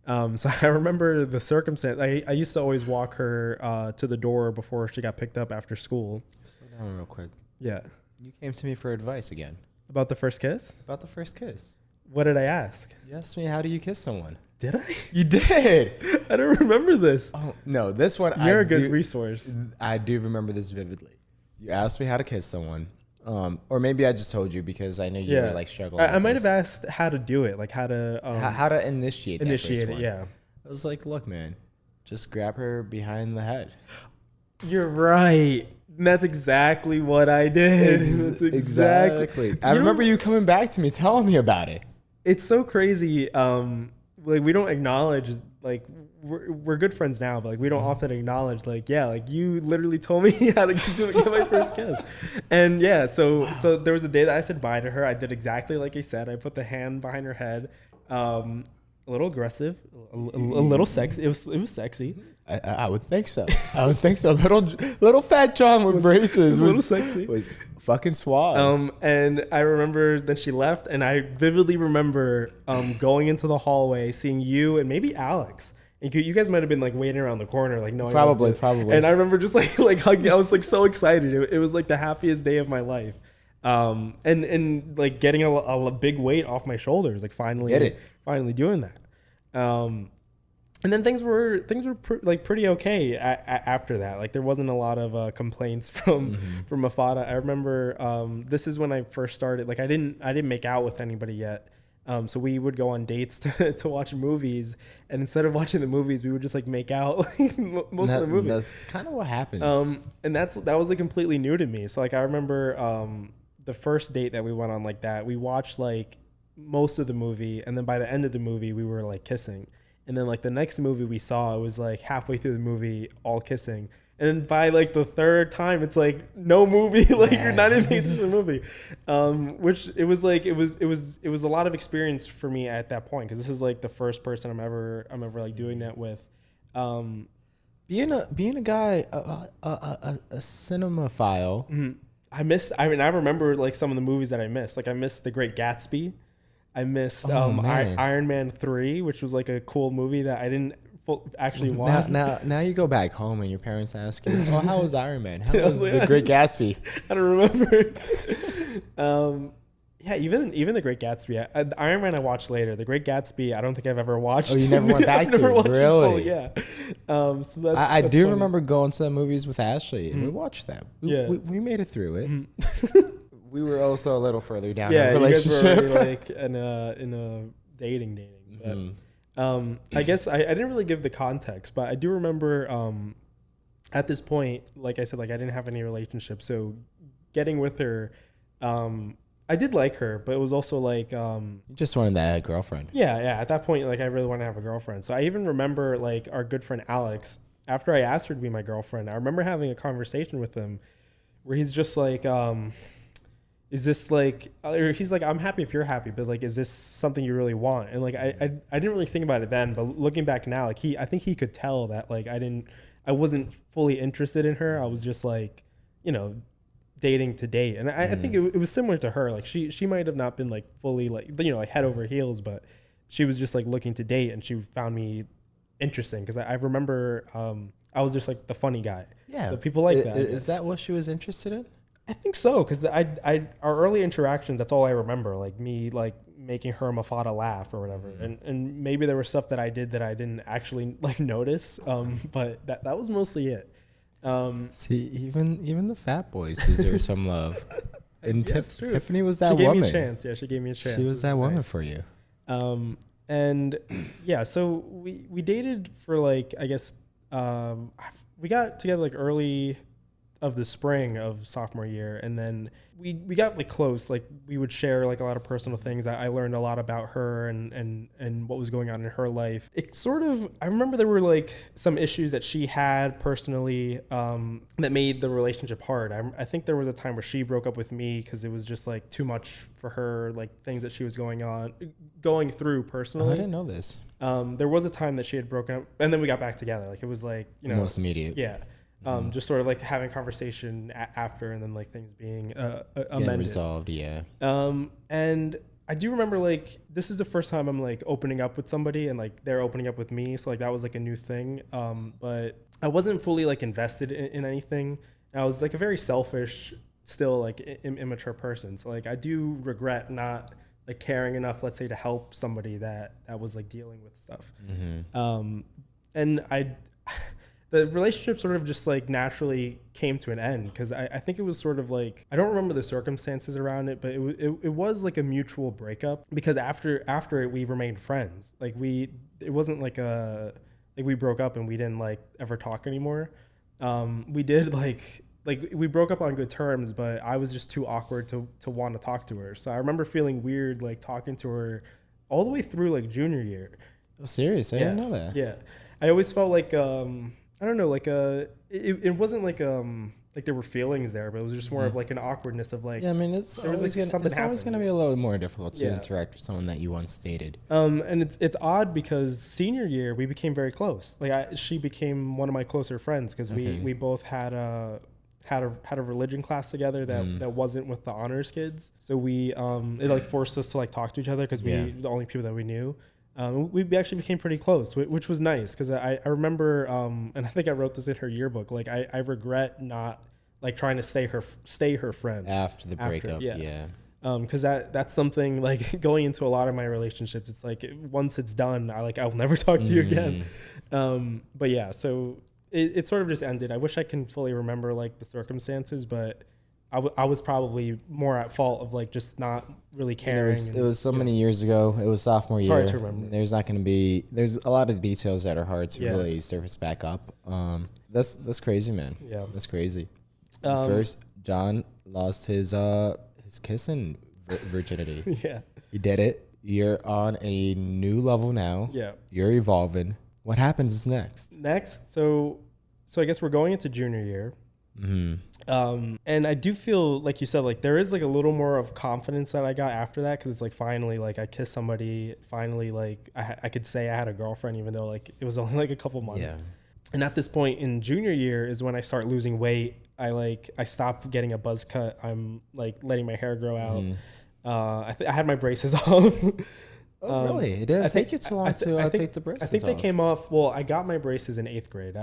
So I remember the circumstance. I used to always walk her to the door before she got picked up after school. Slow down real quick. Yeah. You came to me for advice again. About the first kiss? About the first kiss. What did I ask? You asked me, how do you kiss someone? Did I? You did. I don't remember this. Oh, no. This one, you're a good resource. I do remember this vividly. You asked me how to kiss someone. Or maybe I just told you because I knew you were like struggling. I might have asked how to do it, like how to initiate it. Yeah, I was like, look, man, just grab her behind the head. You're right. That's exactly what I did. That's exactly. I remember you coming back to me telling me about it. It's so crazy. Like we don't acknowledge like we're good friends now, but like we don't often acknowledge like, yeah, like you literally told me how to get my first kiss. And yeah, so there was a day that I said bye to her. I did exactly like you said. I put the hand behind her head, a little aggressive, a little sexy. It was sexy. I would think so. I would think so. Little fat John with braces was sexy. Was fucking suave. And I remember then she left, and I vividly remember going into the hallway, seeing you and maybe Alex. And you guys might have been like waiting around the corner, like knowing probably. And I remember just like hugging. I was like so excited. It was like the happiest day of my life. And like getting a big weight off my shoulders, like finally doing that. And then things were pretty okay after that. Like there wasn't a lot of complaints from Mafada. I remember this is when I first started. Like I didn't make out with anybody yet. So we would go on dates to watch movies, and instead of watching the movies, we would just like make out most of the movie. That's kind of what happens. And that was like completely new to me. So like I remember the first date that we went on like that, we watched like most of the movie, and then by the end of the movie, we were like kissing. And then like the next movie we saw, it was like halfway through the movie, all kissing. And then by like the third time, it's like no movie, like you're not even into the movie. Which it was a lot of experience for me at that point, because this is like the first person I'm ever like doing that with. Being a guy, a cinemaphile. Mm-hmm. I remember like some of the movies that I missed. Like I missed The Great Gatsby. I missed Iron Man 3, which was like a cool movie that I didn't actually watch. Now you go back home and your parents ask you, "Oh, how was Iron Man? How was The Great Gatsby?" I don't remember. Yeah, even The Great Gatsby. Iron Man I watched later. The Great Gatsby I don't think I've ever watched. Oh, you never went back to it? Really? Yeah. So I do remember going to the movies with Ashley, and we watched that. We made it through it. Mm-hmm. We were also a little further down in the relationship. You guys were already like in a dating. But, I guess I didn't really give the context, but I do remember at this point, like I said, like I didn't have any relationship. So getting with her, I did like her, but it was also like... you just wanted that girlfriend. Yeah. At that point, like I really wanted to have a girlfriend. So I even remember like our good friend Alex, after I asked her to be my girlfriend, I remember having a conversation with him where he's just like... is this like, or he's like, I'm happy if you're happy, but like, is this something you really want? And like, I didn't really think about it then, but looking back now, like I think he could tell that like, I wasn't fully interested in her. I was just like, dating to date. And I think it was similar to her. Like she might have not been like fully like, like head over heels, but she was just like looking to date, and she found me interesting. Cause I remember, I was just like the funny guy. Yeah. So people like that. Is that what she was interested in? I think so, because our early interactions, that's all I remember, like me like making her Mafada laugh or whatever, and maybe there was stuff that I did that I didn't actually like notice, but that was mostly it. See, even the fat boys deserve some love, and Tiffany was that woman. She gave woman. me a chance. Yeah, she gave me a chance. She was that woman for you. And yeah, so we dated for like, I guess we got together like early of the spring of sophomore year, and then we got like close. Like we would share like a lot of personal things. I learned a lot about her and what was going on in her life. It sort of, I remember there were like some issues that she had personally that made the relationship hard. I think there was a time where she broke up with me because it was just like too much for her, like things that she was going through personally. Oh, I didn't know this. There was a time that she had broken up, and then we got back together. Like it was like, most immediate. Yeah. Just sort of like having conversation after, and then like things being amended, resolved. Yeah. And I do remember like this is the first time I'm like opening up with somebody, and like they're opening up with me. So like that was like a new thing. But I wasn't fully like invested in anything. I was like a very selfish, still like immature person. So like I do regret not like caring enough, let's say, to help somebody that was like dealing with stuff. And the relationship sort of just like naturally came to an end, because I think it was sort of like, I don't remember the circumstances around it, but it was like a mutual breakup, because after it we remained friends. Like it wasn't like we broke up and we didn't like ever talk anymore. We did like we broke up on good terms, but I was just too awkward to want to talk to her. So I remember feeling weird like talking to her all the way through like junior year. Oh, serious? I didn't know that. Yeah. I always felt like I don't know, like it wasn't like there were feelings there, but it was just more of like an awkwardness of like Yeah, I mean, it's there was always like something going to be a little more difficult to Yeah. interact with someone that you once dated. And it's odd because senior year we became very close. Like she became one of my closer friends because we both had a religion class together that wasn't with the honors kids. So we it like forced us to like talk to each other because we the only people that we knew. We actually became pretty close, which was nice because I remember and I think I wrote this in her yearbook. Like I regret not like trying to stay her friend After the breakup. Yeah. because that's something like going into a lot of my relationships. It's like once it's done, I'll never talk to you again. But yeah, so it sort of just ended. I wish I can fully remember like the circumstances, but I was probably more at fault of like just not really caring. It was so many years ago. It was sophomore year. Hard to remember. There's a lot of details that are hard to really surface back up. That's crazy, man. Yeah, that's crazy. First, John lost his kissing virginity. Yeah, you did it. You're on a new level now. Yeah, you're evolving. What happens next? So I guess we're going into junior year. And I do feel like you said, like there is like a little more of confidence that I got after that, because it's like finally like I kissed somebody, finally like I could say I had a girlfriend, even though like it was only like a couple months. Yeah. And at this point in junior year is when I start losing weight. I stopped getting a buzz cut. I'm like letting my hair grow out. I had my braces off. Oh, really? It didn't take you too long to take the braces off. I think they came off. Well, I got my braces in 8th grade.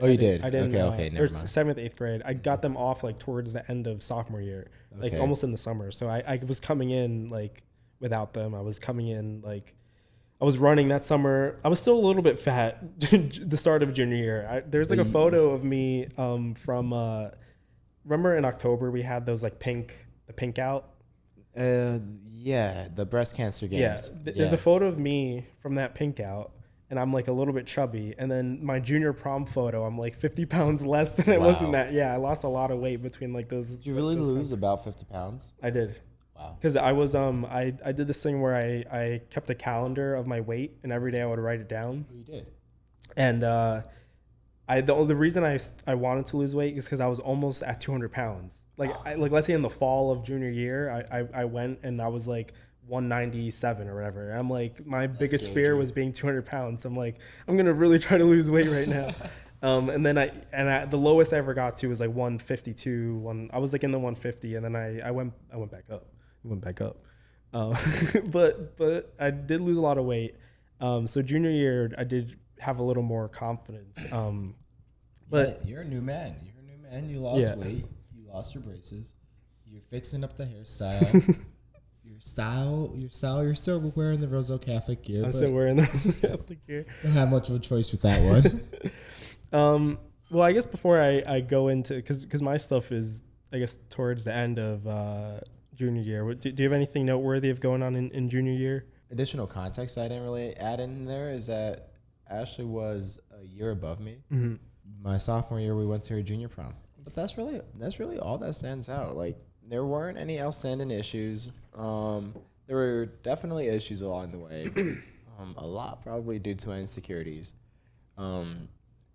You did? I didn't. Okay, never or mind. 7th, 8th grade. I got them off like towards the end of sophomore year, like almost in the summer. So I was coming in like without them. I was coming in like I was running that summer. I was still a little bit fat the start of junior year. There's like a photo of me from remember in October we had those like the pink out. Yeah, the breast cancer games. Yeah, there's a photo of me from that pink out, and I'm like a little bit chubby. And then my junior prom photo, I'm like 50 pounds less than I was in that. Yeah, I lost a lot of weight between like those. Did you really lose about 50 pounds? I did. Wow. Because I was I did this thing where I kept a calendar of my weight, and every day I would write it down. You did. And the reason I wanted to lose weight is because I was almost at 200 pounds. Like let's say in the fall of junior year, I went and I was like 197 or whatever. I'm like, my biggest fear was being 200 pounds. I'm like, I'm gonna really try to lose weight right now. And then the lowest I ever got to was like 152. I was like in the 150, and then I went back up. But I did lose a lot of weight. So junior year I did have a little more confidence. But you're a new man. You lost weight. You lost your braces. You're fixing up the hairstyle. Your style. You're still wearing the Roseau Catholic gear. I'm still wearing the Roseau Catholic gear. Don't have much of a choice with that one. Well, I guess before I go into, because my stuff is, I guess, towards the end of junior year. Do you have anything noteworthy of going on in junior year? Additional context I didn't really add in there is that Ashley was a year above me. Mm-hmm. My sophomore year, we went to her junior prom. But that's really all that stands out. Like, there weren't any outstanding issues. There were definitely issues along the way. A lot probably due to insecurities. And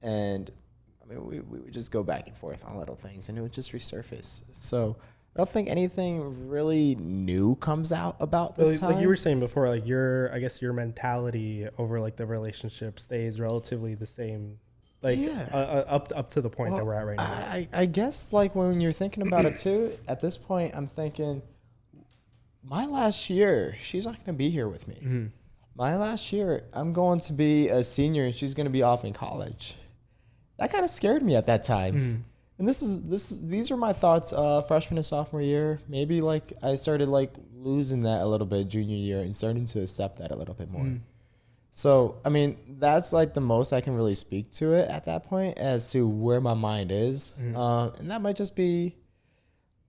I mean, we would just go back and forth on little things, and it would just resurface. So I don't think anything really new comes out about this time. Like you were saying before, like I guess your mentality over like the relationship stays relatively the same, like up to the point that we're at right now. I guess like when you're thinking about it too, at this point I'm thinking, my last year she's not going to be here with me. Mm-hmm. My last year I'm going to be a senior and she's going to be off in college. That kind of scared me at that time. Mm-hmm. And these are my thoughts freshman and sophomore year. Maybe like I started like losing that a little bit junior year and starting to accept that a little bit more. Mm. So, I mean, that's like the most I can really speak to it at that point as to where my mind is. Mm. And that might just be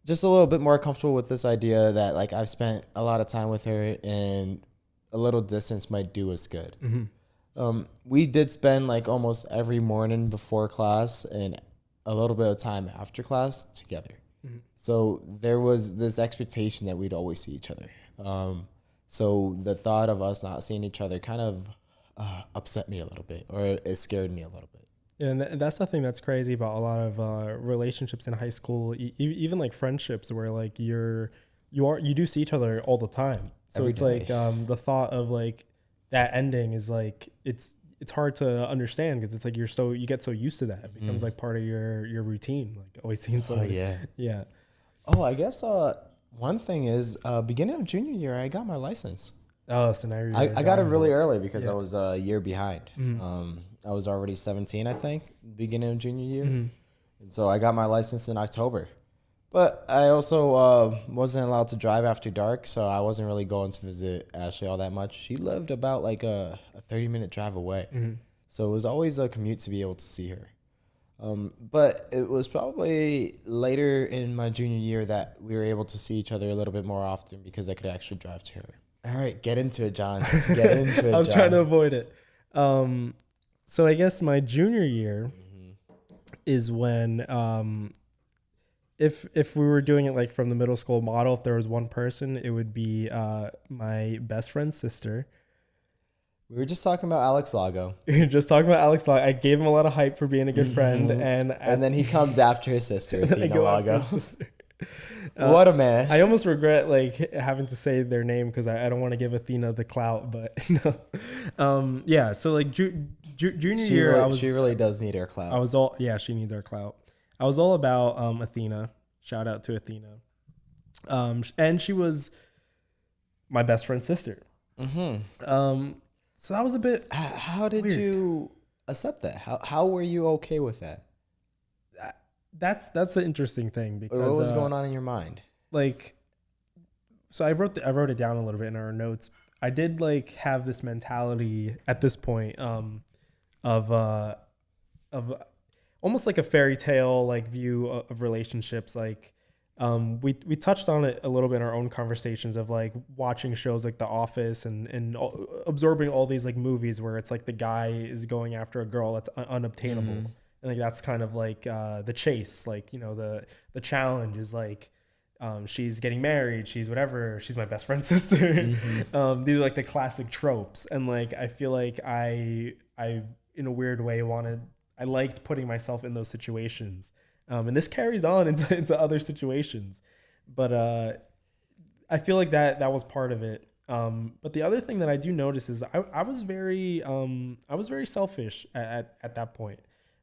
just a little bit more comfortable with this idea that like I've spent a lot of time with her and a little distance might do us good. Mm-hmm. We did spend like almost every morning before class and a little bit of time after class together. Mm-hmm. So there was this expectation that we'd always see each other. So the thought of us not seeing each other kind of upset me a little bit, or it scared me a little bit. And that's the thing that's crazy about a lot of relationships in high school, even like friendships, where like you do see each other all the time. So Every it's day. like the thought of like that ending is like it's hard to understand because it's like you get so used to that. It becomes like part of your routine, like always seeing somebody. Yeah. Oh, I guess one thing is beginning of junior year, I got my license. Oh, so now you're I got it really early because Yeah. I was a year behind. I was already 17, I think, beginning of junior year. And so I got my license in October. But I also wasn't allowed to drive after dark, so I wasn't really going to visit Ashley all that much. She lived about like a 30-minute drive away. So it was always a commute to be able to see her. But it was probably later in my junior year that we were able to see each other a little bit more often because I could actually drive to her. All right, get into it, John. Get into it, I was John. trying to avoid it. So I guess my junior year is when, if we were doing it like from the middle school model, if there was one person, it would be my best friend's sister. We were just talking about Alex Lago. You're just talking about Alex Lago. I gave him a lot of hype for being a good friend, And then he comes after his sister, Athena Lago. What a man. I almost regret like having to say their name because I don't want to give Athena the clout, but no. Yeah, so like junior year, she really does need her clout. She needs our clout. I was all about Athena. Shout out to Athena. And she was my best friend's sister. So that was a bit. How did weird. you accept that? How were you okay with that? That's an interesting thing because What was going on in your mind? Like, so I wrote it down a little bit in our notes. I did like have this mentality at this point of almost like a fairy tale like view of relationships. Like we touched on it a little bit in our own conversations of like watching shows like The Office and absorbing all these like movies where it's like the guy is going after a girl that's unobtainable. And like that's kind of like the chase, like, you know, the challenge is like she's getting married, she's whatever, she's my best friend's sister. These are like the classic tropes, and like I feel like I in a weird way I liked putting myself in those situations, and this carries on into other situations, but I feel like that was part of it. But the other thing that I do notice is I was very selfish at that point.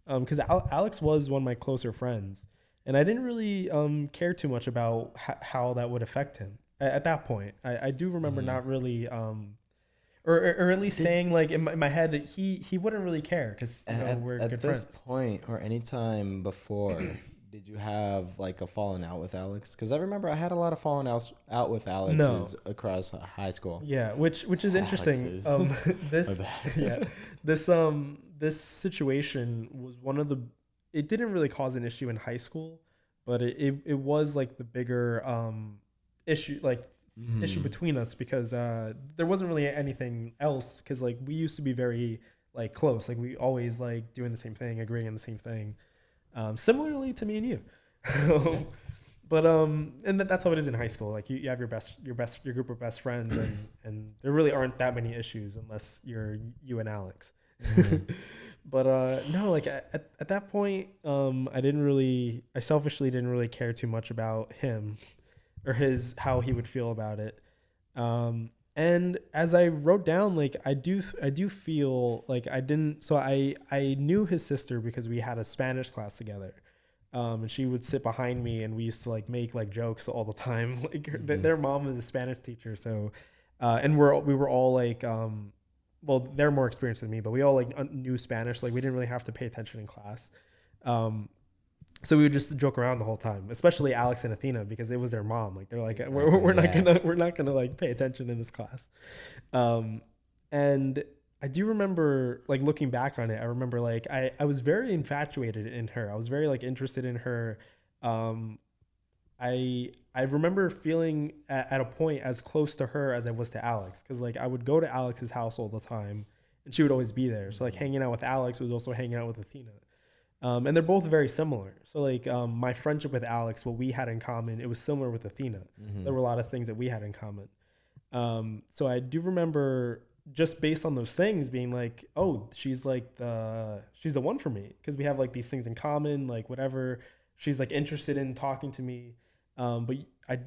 Because Alex was one of my closer friends, and I didn't really care too much about how that would affect him at that point. I do remember not really, or at least saying like in my head that he wouldn't really care because we're good friends. At this point or any time before, did you have like a falling out with Alex? Because I remember I had a lot of falling out with Alex's across high school. Yeah, which is interesting. This situation was one of the. It didn't really cause an issue in high school, but it was like the bigger issue issue between us because there wasn't really anything else because like we used to be very like close, like we always like doing the same thing, agreeing on the same thing, similarly to me and you. But and that's how it is in high school. Like you have your group of best friends, and there really aren't that many issues unless you're you and Alex. But no, like at that point, I selfishly didn't really care too much about him or how he would feel about it. And as I wrote down, like I do feel like I didn't. So I knew his sister because we had a Spanish class together. And she would sit behind me, and we used to like make like jokes all the time. Like their mom was a Spanish teacher, so and we were all like, well, they're more experienced than me, but we all like knew Spanish. Like we didn't really have to pay attention in class, so we would just joke around the whole time. Especially Alex and Athena because it was their mom. Like they're like, exactly, we're not gonna like pay attention in this class, and I do remember like looking back on it. I remember like I was very infatuated in her. I was very like interested in her. I remember feeling at a point as close to her as I was to Alex because like I would go to Alex's house all the time and she would always be there. So like hanging out with Alex was also hanging out with Athena. And they're both very similar. So like my friendship with Alex, what we had in common, it was similar with Athena. There were a lot of things that we had in common. So I do remember just based on those things being like, oh, she's the one for me, because we have like these things in common, like whatever, she's like interested in talking to me. But I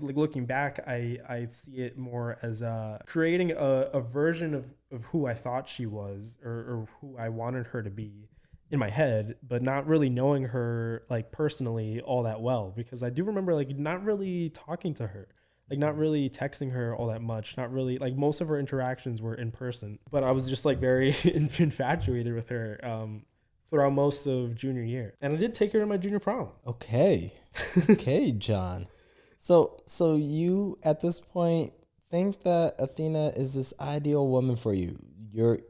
like looking back, I see it more as creating a version of who I thought she was, or who I wanted her to be in my head, but not really knowing her like personally all that well, because I do remember like not really talking to her, like not really texting her all that much, not really, like most of her interactions were in person, but I was just like very infatuated with her throughout most of junior year. And I did take her to my junior prom. Okay. Okay, John. So you at this point think that Athena is this ideal woman for you.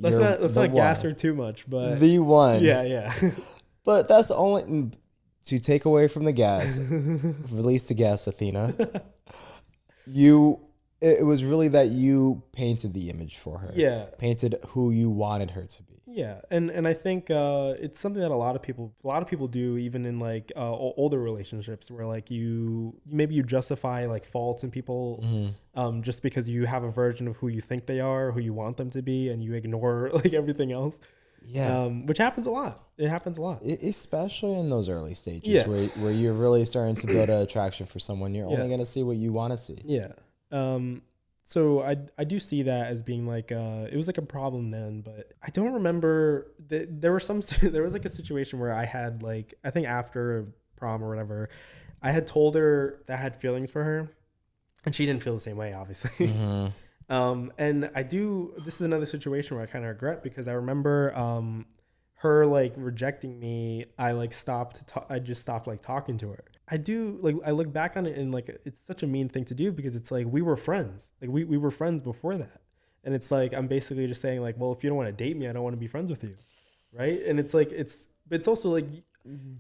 Let's not gas her too much, but the one. Yeah. But that's only to take away from the gas. Release the gas, Athena. It was really that you painted the image for her. Yeah. Painted who you wanted her to be. Yeah, and I think it's something that a lot of people do, even in like older relationships, where like you justify like faults in people, just because you have a version of who you think they are, who you want them to be, and you ignore like everything else. Yeah, which happens a lot. It happens a lot, especially in those early stages where you're really starting to build an attraction for someone. You're only going to see what you want to see. Yeah. So I do see that as being like it was like a problem then, but I don't remember there was like a situation where I had like, I think after prom or whatever, I had told her that I had feelings for her, and she didn't feel the same way, obviously. And this is another situation where I kind of regret, because I remember her like rejecting me. I just stopped like talking to her. I look back on it and like, it's such a mean thing to do, because it's like, we were friends. Like we were friends before that. And it's like, I'm basically just saying like, well, if you don't want to date me, I don't want to be friends with you. Right. And it's like, it's also like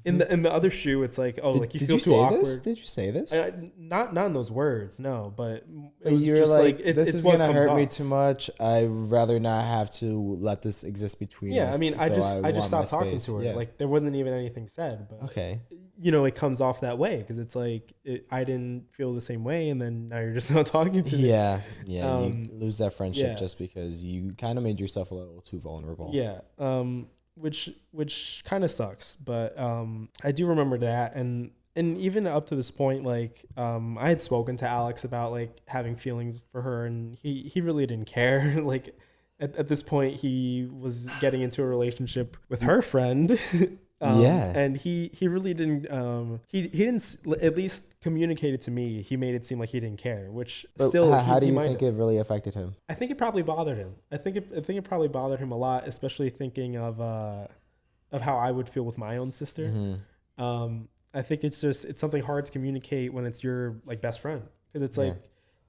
in the other shoe, it's like, oh, like you feel too awkward. Did you say this? Not in those words, no, but it was just like this is going to hurt me too much. I'd rather not have to let this exist between us. Yeah, I mean, I just stopped talking to her. Yeah. Like there wasn't even anything said, but okay. It comes off that way, because it's like I didn't feel the same way, and then now you're just not talking to me. Yeah, you lose that friendship just because you kind of made yourself a little too vulnerable. Yeah, which kind of sucks, but I do remember that, and even up to this point, like I had spoken to Alex about like having feelings for her, and he really didn't care. Like at this point, he was getting into a relationship with her friend. And he really didn't he didn't at least communicate it to me. He made it seem like he didn't care, which but still how do you think it really affected him? I think it probably bothered him. I think it probably bothered him a lot, especially thinking of how I would feel with my own sister. I think it's something hard to communicate when it's your like best friend, because it's like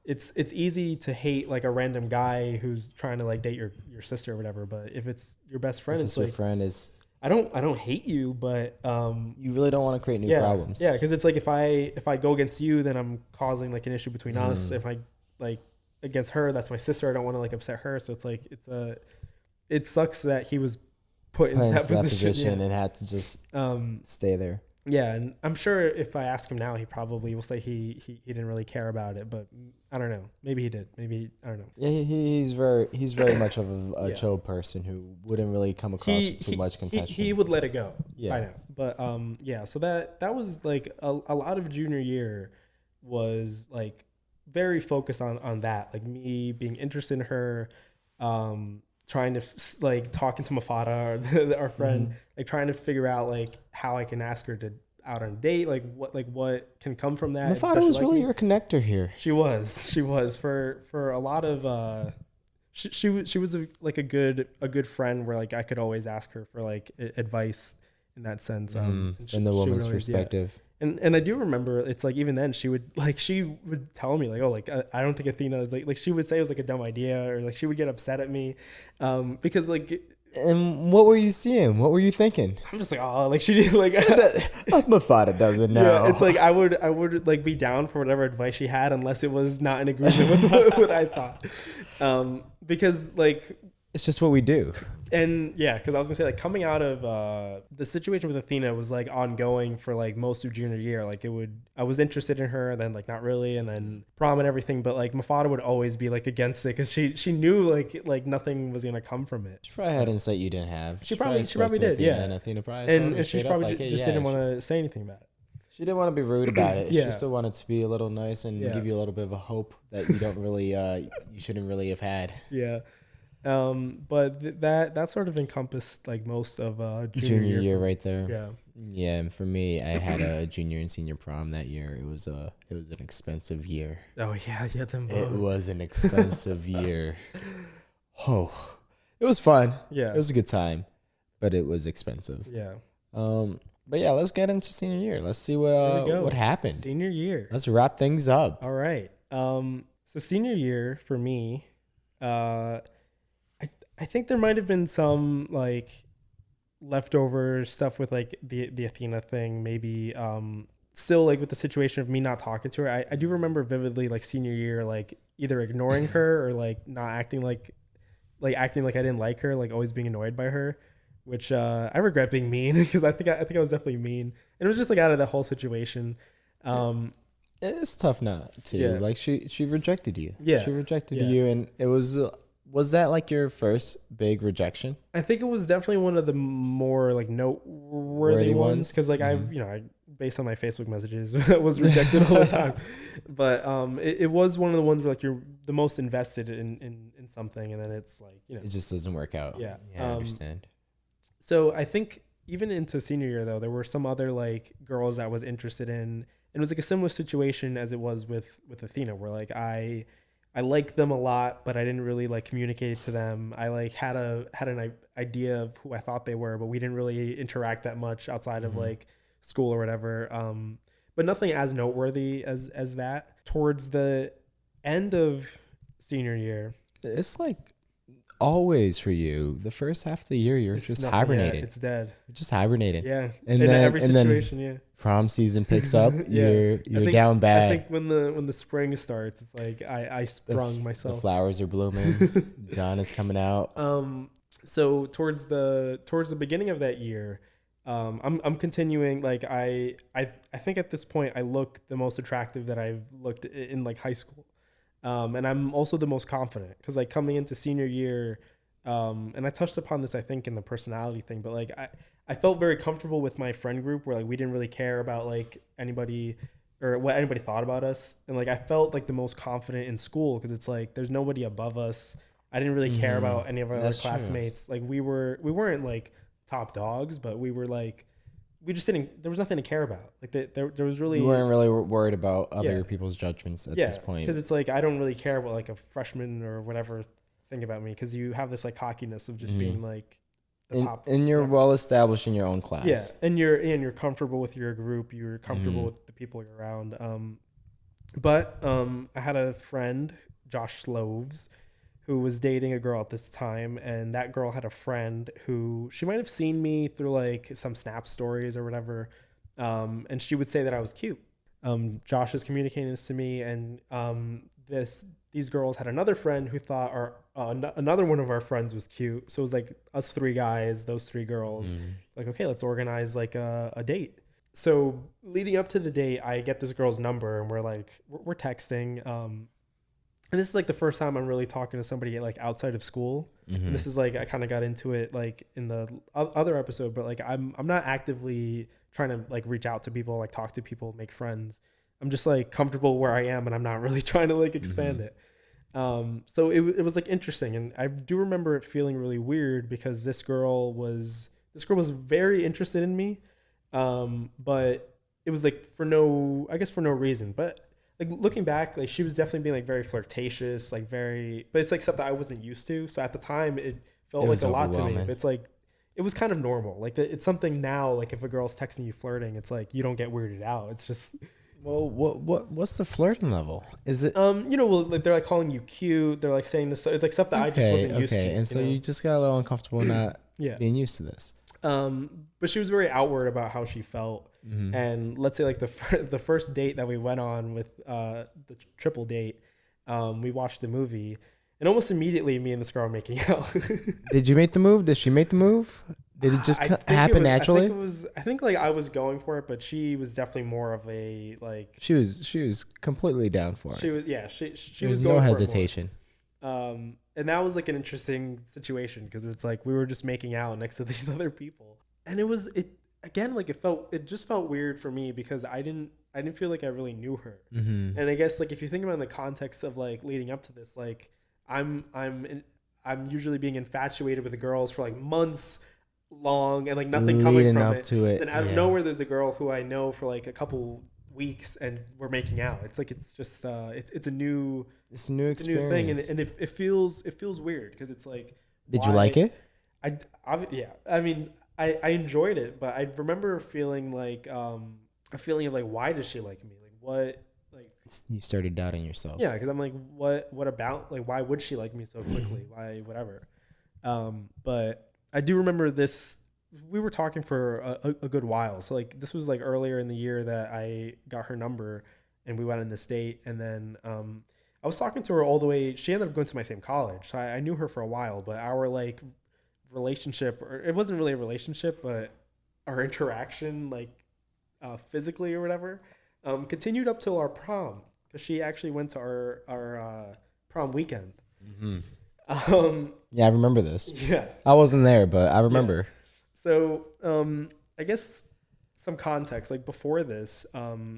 it's easy to hate like a random guy who's trying to like date your sister or whatever, but if it's your best friend, it's your like, friend is, I don't hate you, but you really don't want to create new problems. Yeah, because it's like if I go against you, then I'm causing like an issue between us. If I like against her, that's my sister. I don't want to like upset her. So it's like it sucks that he was put in that position and had to just stay there. Yeah, and I'm sure if I ask him now, he probably will say he didn't really care about it, but I don't know. Maybe he did. Maybe I don't know. Yeah, he's very much of a chill person who wouldn't really come across too much contention. He would let it go. Yeah, I know. But so that was like a lot of junior year was like very focused on that, like me being interested in her, trying to like talking to Mafada, our friend, like trying to figure out like how I can ask her to out on a date, like what can come from that. Mafada was really your connector here. She was for a lot of she was a good friend where like I could always ask her for like advice in that sense. In the woman's perspective. Yeah. And I do remember it's like even then she would tell me like, oh, like I don't think Athena is like she would say it was like a dumb idea, or like she would get upset at me because like. And what were you seeing? What were you thinking? I'm just like, oh, like she did like Mafada doesn't know. Yeah, it's like I would like be down for whatever advice she had unless it was not in agreement with what I thought. Because like It's just what we do. And yeah, because I was gonna say like coming out of the situation with Athena was like ongoing for like most of junior year. Like I was interested in her, then like not really, and then prom and everything. But like Mafada would always be like against it because she knew like nothing was gonna come from it. She probably had insight you didn't have. She probably spoke to did, Athena, yeah. And Athena probably And she probably like, hey, just didn't want to say anything about it. She didn't want to be rude about it. Yeah. She still wanted to be a little nice and give you a little bit of a hope that you don't really, you shouldn't really have had. Yeah. But that sort of encompassed like most of Junior year right there. Yeah. Yeah, and for me, I had a junior and senior prom that year. It was an expensive year. Oh yeah, them both. It was an expensive year. Oh, it was fun. Yeah. It was a good time, but it was expensive. Yeah. But yeah, let's get into senior year. Let's see what happened. Senior year. Let's wrap things up. All right. So senior year for me, I think there might have been some like leftover stuff with like the Athena thing, maybe still like with the situation of me not talking to her. I do remember vividly like senior year, like either ignoring her or like not acting like acting like I didn't like her, like always being annoyed by her, which I regret being mean because I think I was definitely mean. And it was just like out of the whole situation. It's tough not to. Yeah. Like she rejected you. Yeah. She rejected Yeah. you, and it was that like your first big rejection? I think it was definitely one of the more like noteworthy ones because like I based on my Facebook messages was rejected all the time, but it was one of the ones where like you're the most invested in something and then it's like it just doesn't work out. Yeah, I understand. So I think even into senior year though there were some other like girls that I was interested in. And it was like a similar situation as it was with Athena, where like I liked them a lot, but I didn't really like communicate it to them. I like had an idea of who I thought they were, but we didn't really interact that much outside of like school or whatever. But nothing as noteworthy as that. Towards the end of senior year, It's like always for you. The first half of the year, you're just hibernating. Yeah, it's dead. You're just hibernating. Yeah, And in then every situation, prom season picks up. Yeah. You're down bad. I think when the spring starts, it's like I sprung myself. The flowers are blooming. John is coming out. So towards the beginning of that year, I'm continuing. Like I think at this point I look the most attractive that I've looked in like high school, and I'm also the most confident because like coming into senior year, and I touched upon this I think in the personality thing, but like I felt very comfortable with my friend group where like we didn't really care about like anybody or what anybody thought about us, and like I felt like the most confident in school because it's like there's nobody above us. I didn't really care about any of our other classmates. True. Like we weren't like top dogs, but we were like, we just didn't, there was nothing to care about. Like there was really, you weren't really worried about other people's judgments at this point. Because it's like, I don't really care what like a freshman or whatever think about me. Cause you have this like cockiness of just being like the top. And you're well established in your own class. Yeah. And you're comfortable with your group. You're comfortable with the people you're around. But I had a friend, Josh Sloves, who was dating a girl at this time, and that girl had a friend who she might have seen me through like some Snap stories or whatever, and she would say that I was cute. Josh is communicating this to me, and these girls had another friend who thought another one of our friends was cute. So it was like us three guys, those three girls, like, okay, let's organize like a date. So leading up to the date, I get this girl's number, and we're texting. And this is like the first time I'm really talking to somebody like outside of school. And this is like, I kind of got into it like in the other episode, but like I'm not actively trying to like reach out to people, like talk to people, make friends. I'm just like comfortable where I am, and I'm not really trying to like expand it. So it was like interesting. And I do remember it feeling really weird because this girl was very interested in me. But it was like for no reason, but like looking back, like she was definitely being like very flirtatious, like but it's like stuff that I wasn't used to. So at the time it felt like a lot to me, but it's like, it was kind of normal. Like it's something now, like if a girl's texting you flirting, it's like, you don't get weirded out. It's just, well, what's the flirting level? Is it, well, like they're like calling you cute. They're like saying this, it's like stuff that I just wasn't used to. And so you just got a little uncomfortable not being used to this. But she was very outward about how she felt. And let's say like the first date that we went on with the triple date, we watched the movie, And almost immediately, me and this girl were making out. Did you make the move? Did she make the move? Did it just happen naturally? I think like I was going for it, but she was definitely more of a like. She was completely down for it. She was she There was was going no for it more. hesitation. And that was like an interesting situation because it's like we were just making out next to these other people, and it just felt weird for me because I didn't feel like I really knew her. Mm-hmm. And I guess like if you think about it in the context of like leading up to this, like I'm usually being infatuated with the girls for like months long and like nothing coming Leading from up it. to it. Then out of nowhere, there's a girl who I know for like a couple weeks and we're making out. It's like it's just it's a new experience. It's a new thing, and it feels weird because it's like. Did you like it? Yeah. I mean, I enjoyed it, but I remember feeling like a feeling of like, why does she like me? Like what? Like You started doubting yourself. yeah, because I'm like, what about? Like, why would she like me so quickly? Why whatever? But I do remember this. We were talking for a good while. So like this was like earlier in the year that I got her number and we went on this date. And then I was talking to her all the way. She ended up going to my same college. So I knew her for a while, but our like relationship, or it wasn't really a relationship, but our interaction like physically or whatever continued up till our prom because she actually went to our prom weekend. Mm-hmm. Yeah, I remember this. Yeah. I wasn't there, but I remember. Yeah. So, I guess some context, like before this,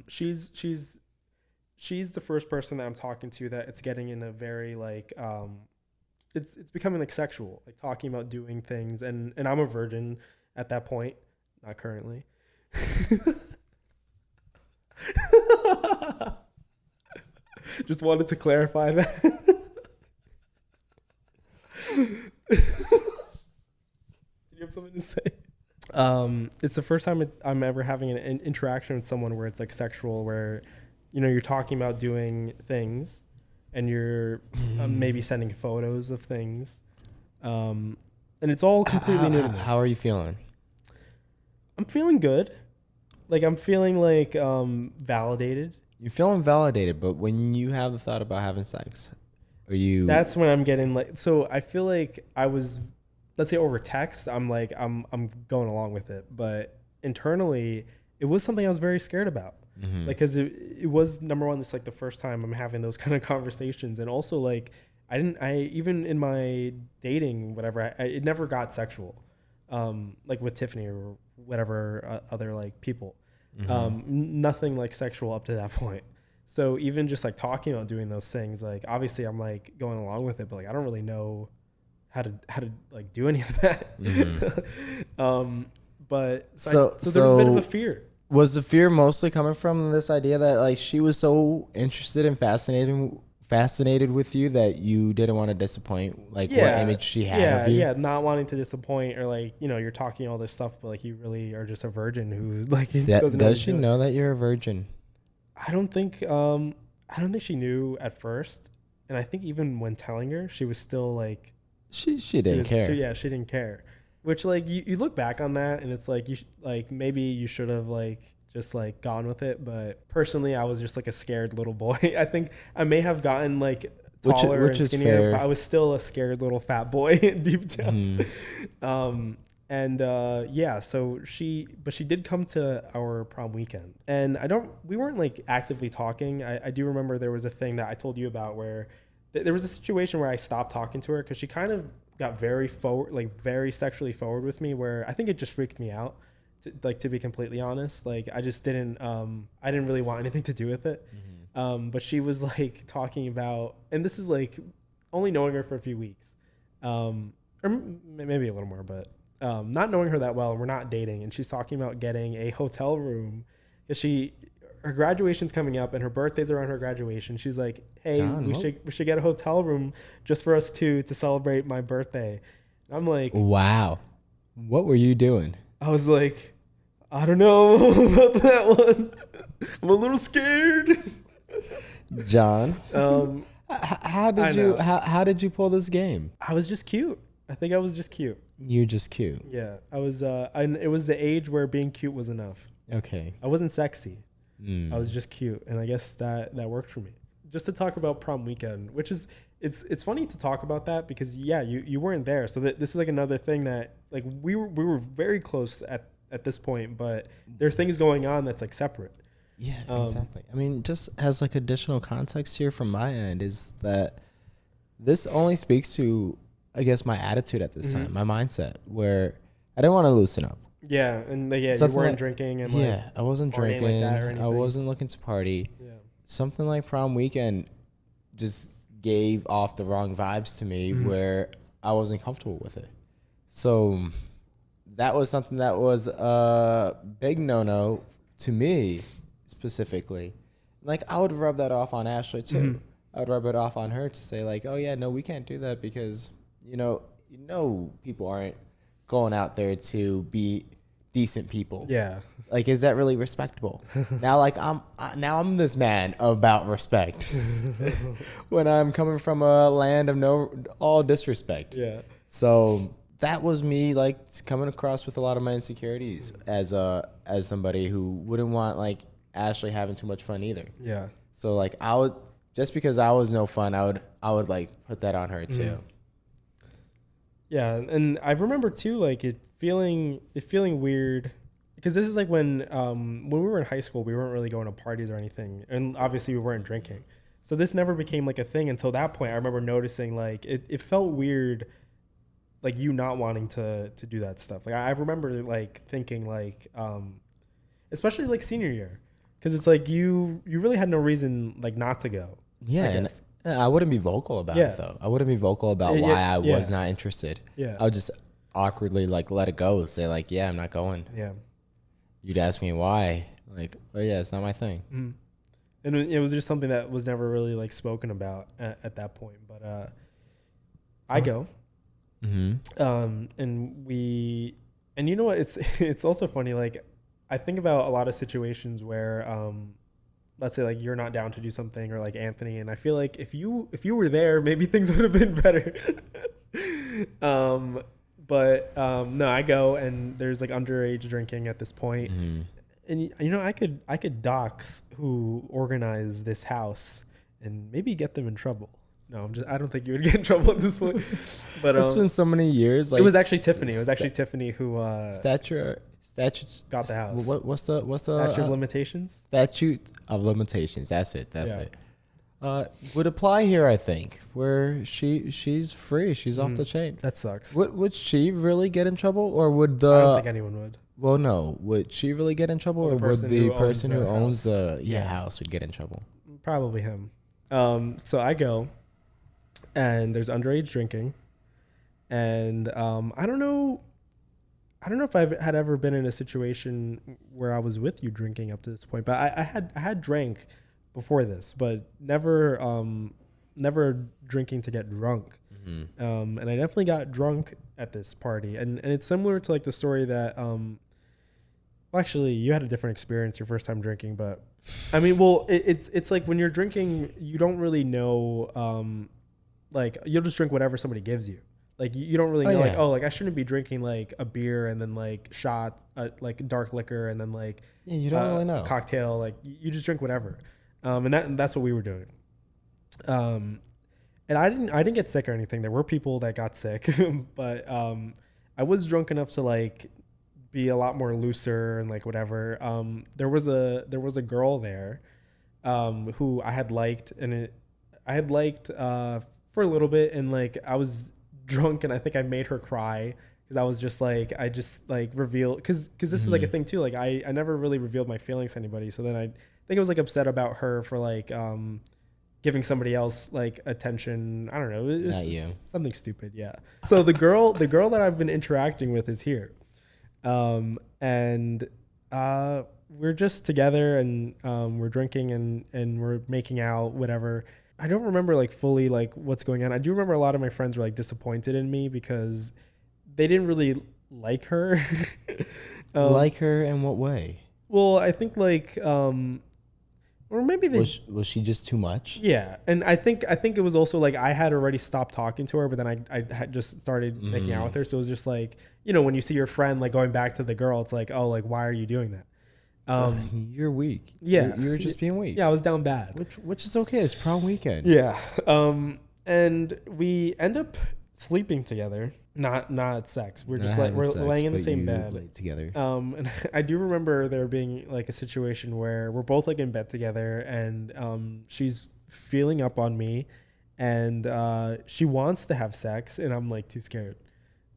she's the first person that I'm talking to that it's getting in a very like, it's becoming like sexual, like talking about doing things. And I'm a virgin at that point, not currently. Just wanted to clarify that. You have something to say? It's the first time I'm ever having an interaction with someone where it's like sexual, where you're talking about doing things, and you're maybe sending photos of things, and it's all completely new to me. How are you feeling? I'm feeling good. Like I'm feeling like validated. You're feeling validated, but when you have the thought about having sex, are you? That's when I'm getting like. So I feel like I was. Let's say over text, I'm like, I'm going along with it. But internally, it was something I was very scared about. Mm-hmm. Like, cause it was number one, this like the first time I'm having those kind of conversations. And also like, even in my dating, whatever, it never got sexual. Like with Tiffany or whatever other like people, nothing like sexual up to that point. So even just like talking about doing those things, like obviously I'm like going along with it, but like, I don't really know how to like do any of that. Mm-hmm. But so there was a bit of a fear. Was the fear mostly coming from this idea that like she was so interested and fascinated with you that you didn't want to disappoint what image she had of you? Yeah, not wanting to disappoint, or like, you're talking all this stuff, but like you really are just a virgin who like doesn't know. Does she know that you're a virgin? I don't think she knew at first. And I think even when telling her, she was still like She didn't care. She didn't care. Which like you look back on that and it's like maybe you should have like just like gone with it. But personally, I was just like a scared little boy. I think I may have gotten like taller and skinnier, but I was still a scared little fat boy deep down. So she did come to our prom weekend, and we weren't like actively talking. I do remember there was a thing that I told you about where there was a situation where I stopped talking to her because she kind of got very very sexually forward with me, where I think it just freaked me out. To be completely honest, like I just didn't really want anything to do with it. But she was like talking about, and this is like only knowing her for a few weeks, or maybe a little more, but not knowing her that well, and we're not dating. And she's talking about getting a hotel room because her graduation's coming up and her birthday's around her graduation. She's like, hey, John, we should get a hotel room just for us two to celebrate my birthday. And I'm like, wow, what were you doing? I was like, I don't know about that one. I'm a little scared. John, how did you pull this game? I was just cute. I think I was just cute. You're just cute. Yeah, I was. And it was the age where being cute was enough. Okay. I wasn't sexy. I was just cute, and I guess that worked for me. Just to talk about prom weekend, which is it's funny to talk about that because you weren't there, so this is like another thing that like we were very close at this point, but there are things going on that's like separate. Yeah, exactly. I mean, just as like additional context here from my end is that this only speaks to, I guess, my attitude at this time, my mindset, where I didn't want to loosen up. Yeah, and you Something weren't like- drinking and Yeah, I wasn't partying like drinking. that or I anything. wasn't looking to party. yeah. Something like prom weekend just gave off the wrong vibes to me where I wasn't comfortable with it. So that was something that was a big no-no to me specifically. Like I would rub that off on Ashley too. I would rub it off on her to say like, oh yeah, no, we can't do that because you know people aren't going out there to be decent people. Yeah. Like, is that really respectable? Now, like I'm this man about respect when I'm coming from a land of all disrespect. Yeah. So that was me like coming across with a lot of my insecurities as somebody who wouldn't want like Ashley having too much fun either. Yeah. So like I would, just because I was no fun, I would like put that on her too. Yeah, and I remember too, like it feeling weird, because this is like when we were in high school, we weren't really going to parties or anything, and obviously we weren't drinking, so this never became like a thing until that point. I remember noticing like it felt weird, like you not wanting to do that stuff. Like I remember like thinking like, especially like senior year, because it's like you really had no reason like not to go. Yeah, and I wouldn't be vocal about it though. I wouldn't be vocal about why I was not interested. Yeah, I would just awkwardly like let it go, say like, yeah, I'm not going. Yeah. You'd ask me why, like, oh yeah, it's not my thing. And it was just something that was never really like spoken about at that point. But I go, and you know what? It's also funny. Like I think about a lot of situations where, let's say like you're not down to do something, or like Anthony, and I feel like if you were there, maybe things would have been better. But no, I go, and there's like underage drinking at this point. And you know, I could dox who organized this house and maybe get them in trouble. No, I don't think you would get in trouble at this point. But it's been so many years. Like it was actually Tiffany. It was actually Tiffany who statute got the house. What's the statute of limitations? Statute of limitations. That's it. It. Would apply here, I think, where she's free. She's off the chain. That sucks. Would she really get in trouble, or would I don't think anyone would. Well, no. Would she really get in trouble, or would the person who owns the house would get in trouble? Probably him. So I go, and there's underage drinking, and I don't know if I had ever been in a situation where I was with you drinking up to this point, but I had drank before this, but never drinking to get drunk. And I definitely got drunk at this party, and it's similar to like the story that well, actually you had a different experience your first time drinking, but I mean, well, it's like when you're drinking, you don't really know, like you'll just drink whatever somebody gives you. Like you don't really know, like, oh, like I shouldn't be drinking like a beer and then like shot like dark liquor and then like you don't really know cocktail. Like you just drink whatever, and that's what we were doing. And I didn't get sick or anything. There were people that got sick, but I was drunk enough to like be a lot more looser and like whatever. There was a girl there who I had liked, and I had liked for a little bit, and like I was drunk, and I think I made her cry because I was just like revealed, because this is like a thing too. Like I never really revealed my feelings to anybody, so then I think I was like upset about her for like giving somebody else like attention. I don't know. It was something stupid. Yeah. So the girl that I've been interacting with is here. And we're just together, and we're drinking and we're making out, whatever. I don't remember like fully like what's going on. I do remember a lot of my friends were like disappointed in me because they didn't really like her. Like her in what way? Well, I think like or maybe they was she just too much? Yeah, and I think it was also like I had already stopped talking to her, but then I had just started making out with her. So it was just like, you know, when you see your friend like going back to the girl, it's like, oh, like why are you doing that? You're weak. Yeah, you're just being weak. Yeah, I was down bad, which is okay. It's prom weekend. Yeah. And we end up sleeping together. Not sex. We're Not just like having we're sex, laying in the but same you bed. laid together. And I do remember there being like a situation where we're both like in bed together, and she's feeling up on me, and she wants to have sex, and I'm like too scared.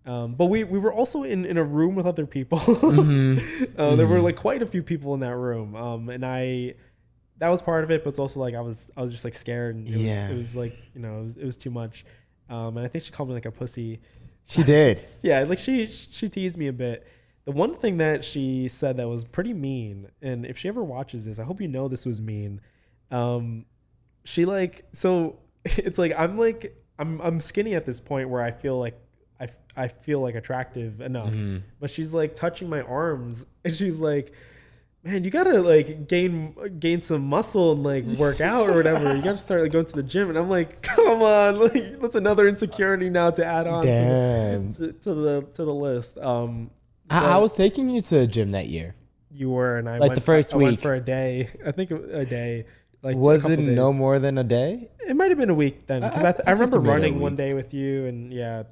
But we were also in a room with other people. There were like quite a few people in that room. And that was part of it, but it's also like I was just like scared, and it was like, you know, it was too much. And I think she called me like a pussy. She did. Yeah, like she teased me a bit. The one thing that she said that was pretty mean, and if she ever watches this, I hope you know this was mean. She like, so it's like I'm skinny at this point where I feel like I feel like attractive enough, but she's like touching my arms, and she's like, man, you gotta like gain some muscle and like work out or whatever. You gotta start like going to the gym. And I'm like, come on, like that's another insecurity now to add on to the list. I was taking you to the gym that year. You were, and I like went, the first I week went for a day. I think a day. Like was it days. no more than a day? It might have been a week then, because I remember you made it a running week. one day with you, and it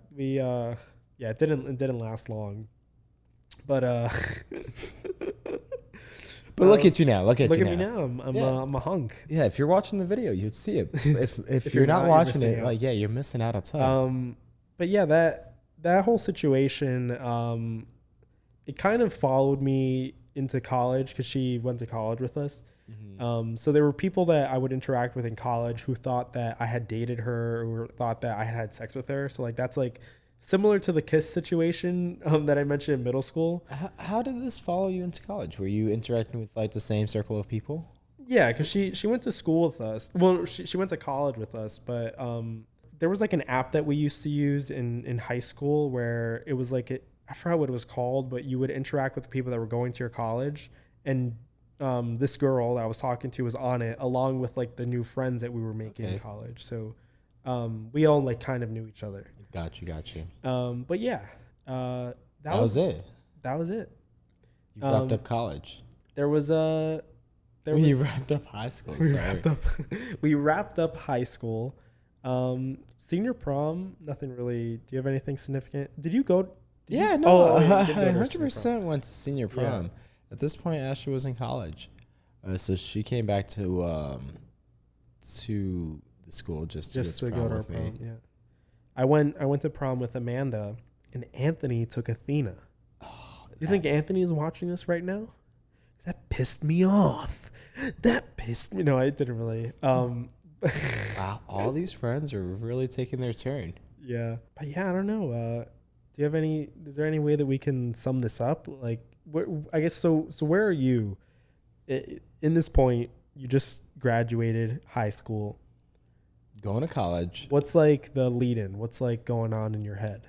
didn't last long, but But look at you now. Look at me now. I'm a hunk. Yeah, if you're watching the video, you'd see it. If you're you're not not, watching you're it, missing like you're missing out a ton. But yeah, that whole situation, it kind of followed me into college because she went to college with us. So there were people that I would interact with in college who thought that I had dated her or thought that I had sex with her. So like that's like similar to the kiss situation that I mentioned in middle school. How did this follow you into college? Were you interacting with like the same circle of people? Yeah, because she went to school with us. Well, she went to college with us, but there was like an app that we used to use in high school where it was like I forgot what it was called, but you would interact with the people that were going to your college, and this girl that I was talking to was on it along with like the new friends that we were making in college. So we all like kind of knew each other. Got you. But yeah, that was it. That was it. You wrapped up college. You wrapped up high school. We wrapped up high school. Senior prom, nothing really. Do you have anything significant? Did you go? Yeah, no, I you did go to 100% went to senior prom. Yeah. At this point, Ashley was in college, so she came back to the school just to go to our with me. prom. Yeah, I went to prom with Amanda, and Anthony took Athena. You think Anthony is watching this right now? That pissed me off. No, I didn't really. Wow, all these friends are really taking their turn. Yeah, but yeah, I don't know. Is there any way that we can sum this up? Like, I guess so. So where are you in this point? You just graduated high school, going to college. What's like the lead in? What's like going on in your head?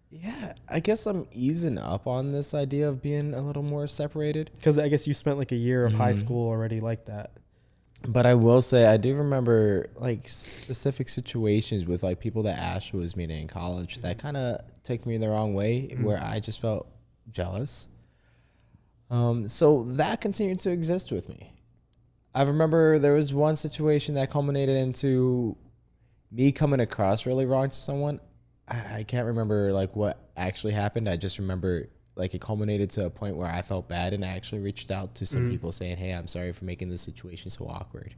Yeah, I guess I'm easing up on this idea of being a little more separated. Because I guess you spent like a year of high school already like that. But I will say, I do remember like specific situations with like people that Ash was meeting in college that kind of took me the wrong way, where I just felt jealous. So that continued to exist with me. I remember there was one situation that culminated into me coming across really wrong to someone. I can't remember like what actually happened. I just remember like it culminated to a point where I felt bad, and I actually reached out to some people saying, "Hey, I'm sorry for making this situation so awkward."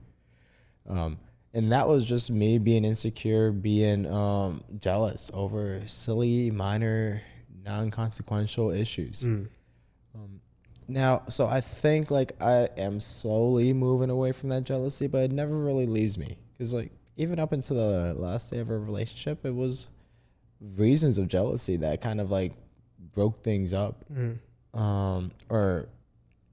And that was just me being insecure, being jealous over silly, minor, non-consequential issues. Now, so I think like I am slowly moving away from that jealousy, but it never really leaves me, because like even up until the last day of our relationship, it was reasons of jealousy that kind of like broke things up, or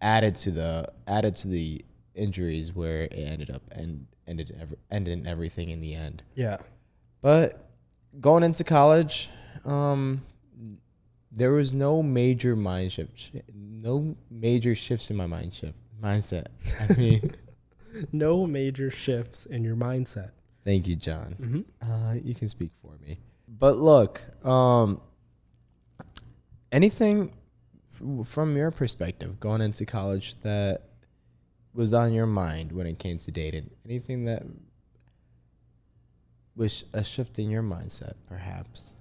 added to the injuries, where it ended up and ended everything in the end. Yeah. But going into college, there was no major shifts in my mindset. I mean, no major shifts in your mindset. Thank you, John. You can speak for me. But look, anything from your perspective going into college that was on your mind when it came to dating? Anything that with a shift in your mindset, perhaps?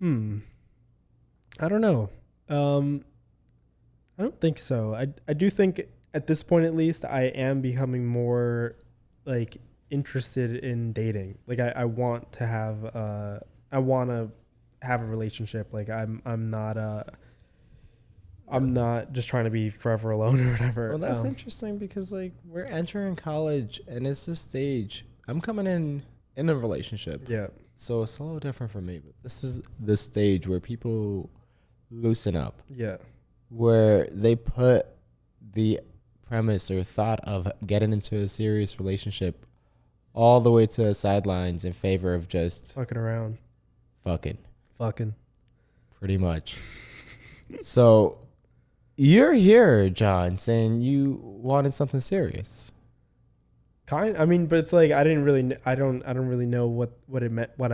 I don't know. I don't think so. I do think at this point, at least, I am becoming more like interested in dating. Like I want to have a relationship. Like I'm not just trying to be forever alone or whatever. Well, that's interesting because like we're entering college and it's this stage. I'm coming in a relationship. Yeah. So it's a little different for me, but this is the stage where people loosen up, Yeah. where they put the premise or thought of getting into a serious relationship all the way to the sidelines in favor of just Fucking around. fucking, Fucking. much. So you're here, John, saying you wanted something serious. I mean, but it's like I don't really know what I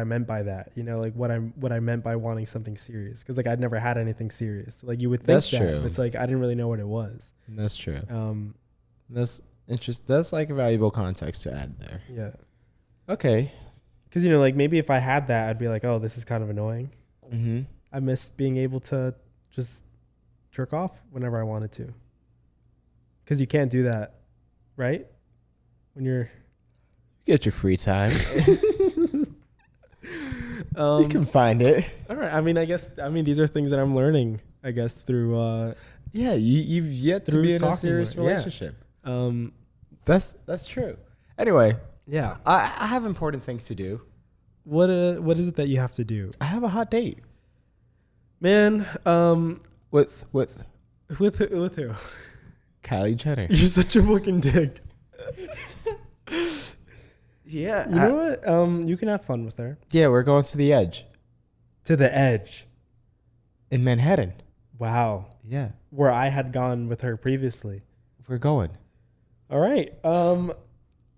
meant by that. You know, like what I meant by wanting something serious, because like I'd never had anything serious. Like you would think That's that, true. but it's like I didn't really know what it was. That's true. That's interesting. That's like a valuable context to add there. Yeah, Okay. because you know, like maybe if I had that, I'd be like, oh, this is kind of annoying. Mm-hmm. I missed being able to just jerk off whenever I wanted to, because you can't do that, right? When you're Get your free time. You can find it. all right. I mean, these are things that I'm learning, I guess, through Yeah, you've yet to Through be in a talking serious about it, yeah. relationship. um That's true. Anyway, yeah. I have important things to do. What is it that you have to do, I have a hot date man? with With who? Kylie Jenner. You're such a fucking dick. Yeah. You know what? You can have fun with her. Yeah, we're going to the Edge To the Edge. in Manhattan. Wow. Yeah, Where I had gone with her previously. we're going. All right.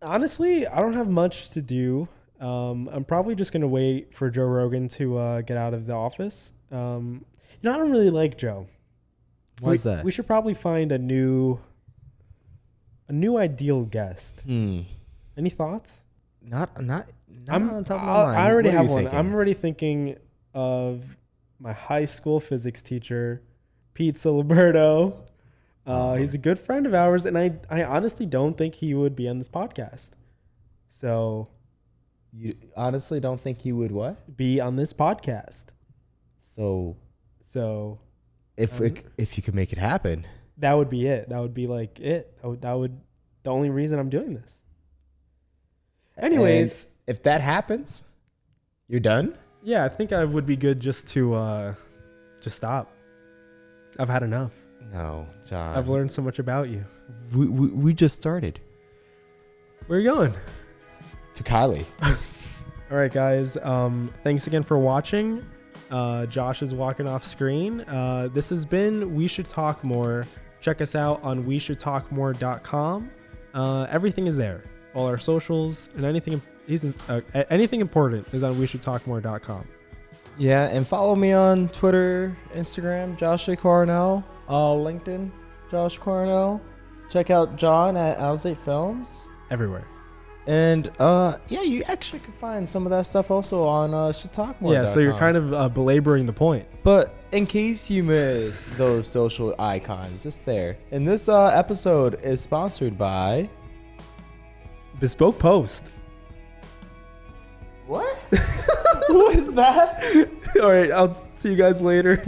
Honestly, I don't have much to do. I'm probably just gonna wait for Joe Rogan to get out of the office. I don't really like Joe. What's that? We should probably find a new ideal guest. Any thoughts? Not on top of my mind. I already What are have you one. thinking? I'm already thinking of my high school physics teacher, Pete Siliberto. He's a good friend of ours, and I honestly don't think he would be on this podcast. So You honestly don't think he would what? be on this podcast. So So if you could make it happen. that would be it. That would be like it. That would the only reason I'm doing this. Anyways, And if that happens, you're done? yeah, I think I would be good just to just stop. I've had enough. No, John. I've learned so much about you. We just started. Where are you going? To Kylie. All right, guys. Thanks again for watching. Josh is walking off screen. This has been We Should Talk More. Check us out on weshouldtalkmore.com. Everything is there. All our socials and anything important is on weshouldtalkmore.com. Yeah, and follow me on Twitter, Instagram, Joshie Coronel, LinkedIn, Josh Coronel. Check out John at Owlsate Films. Everywhere. And yeah, you actually can find some of that stuff also on Should Talk More. Yeah, so you're kind of belaboring the point. But in case you miss those social icons, it's there. And this episode is sponsored by Bespoke Post. What? What is that? All right, I'll see you guys later.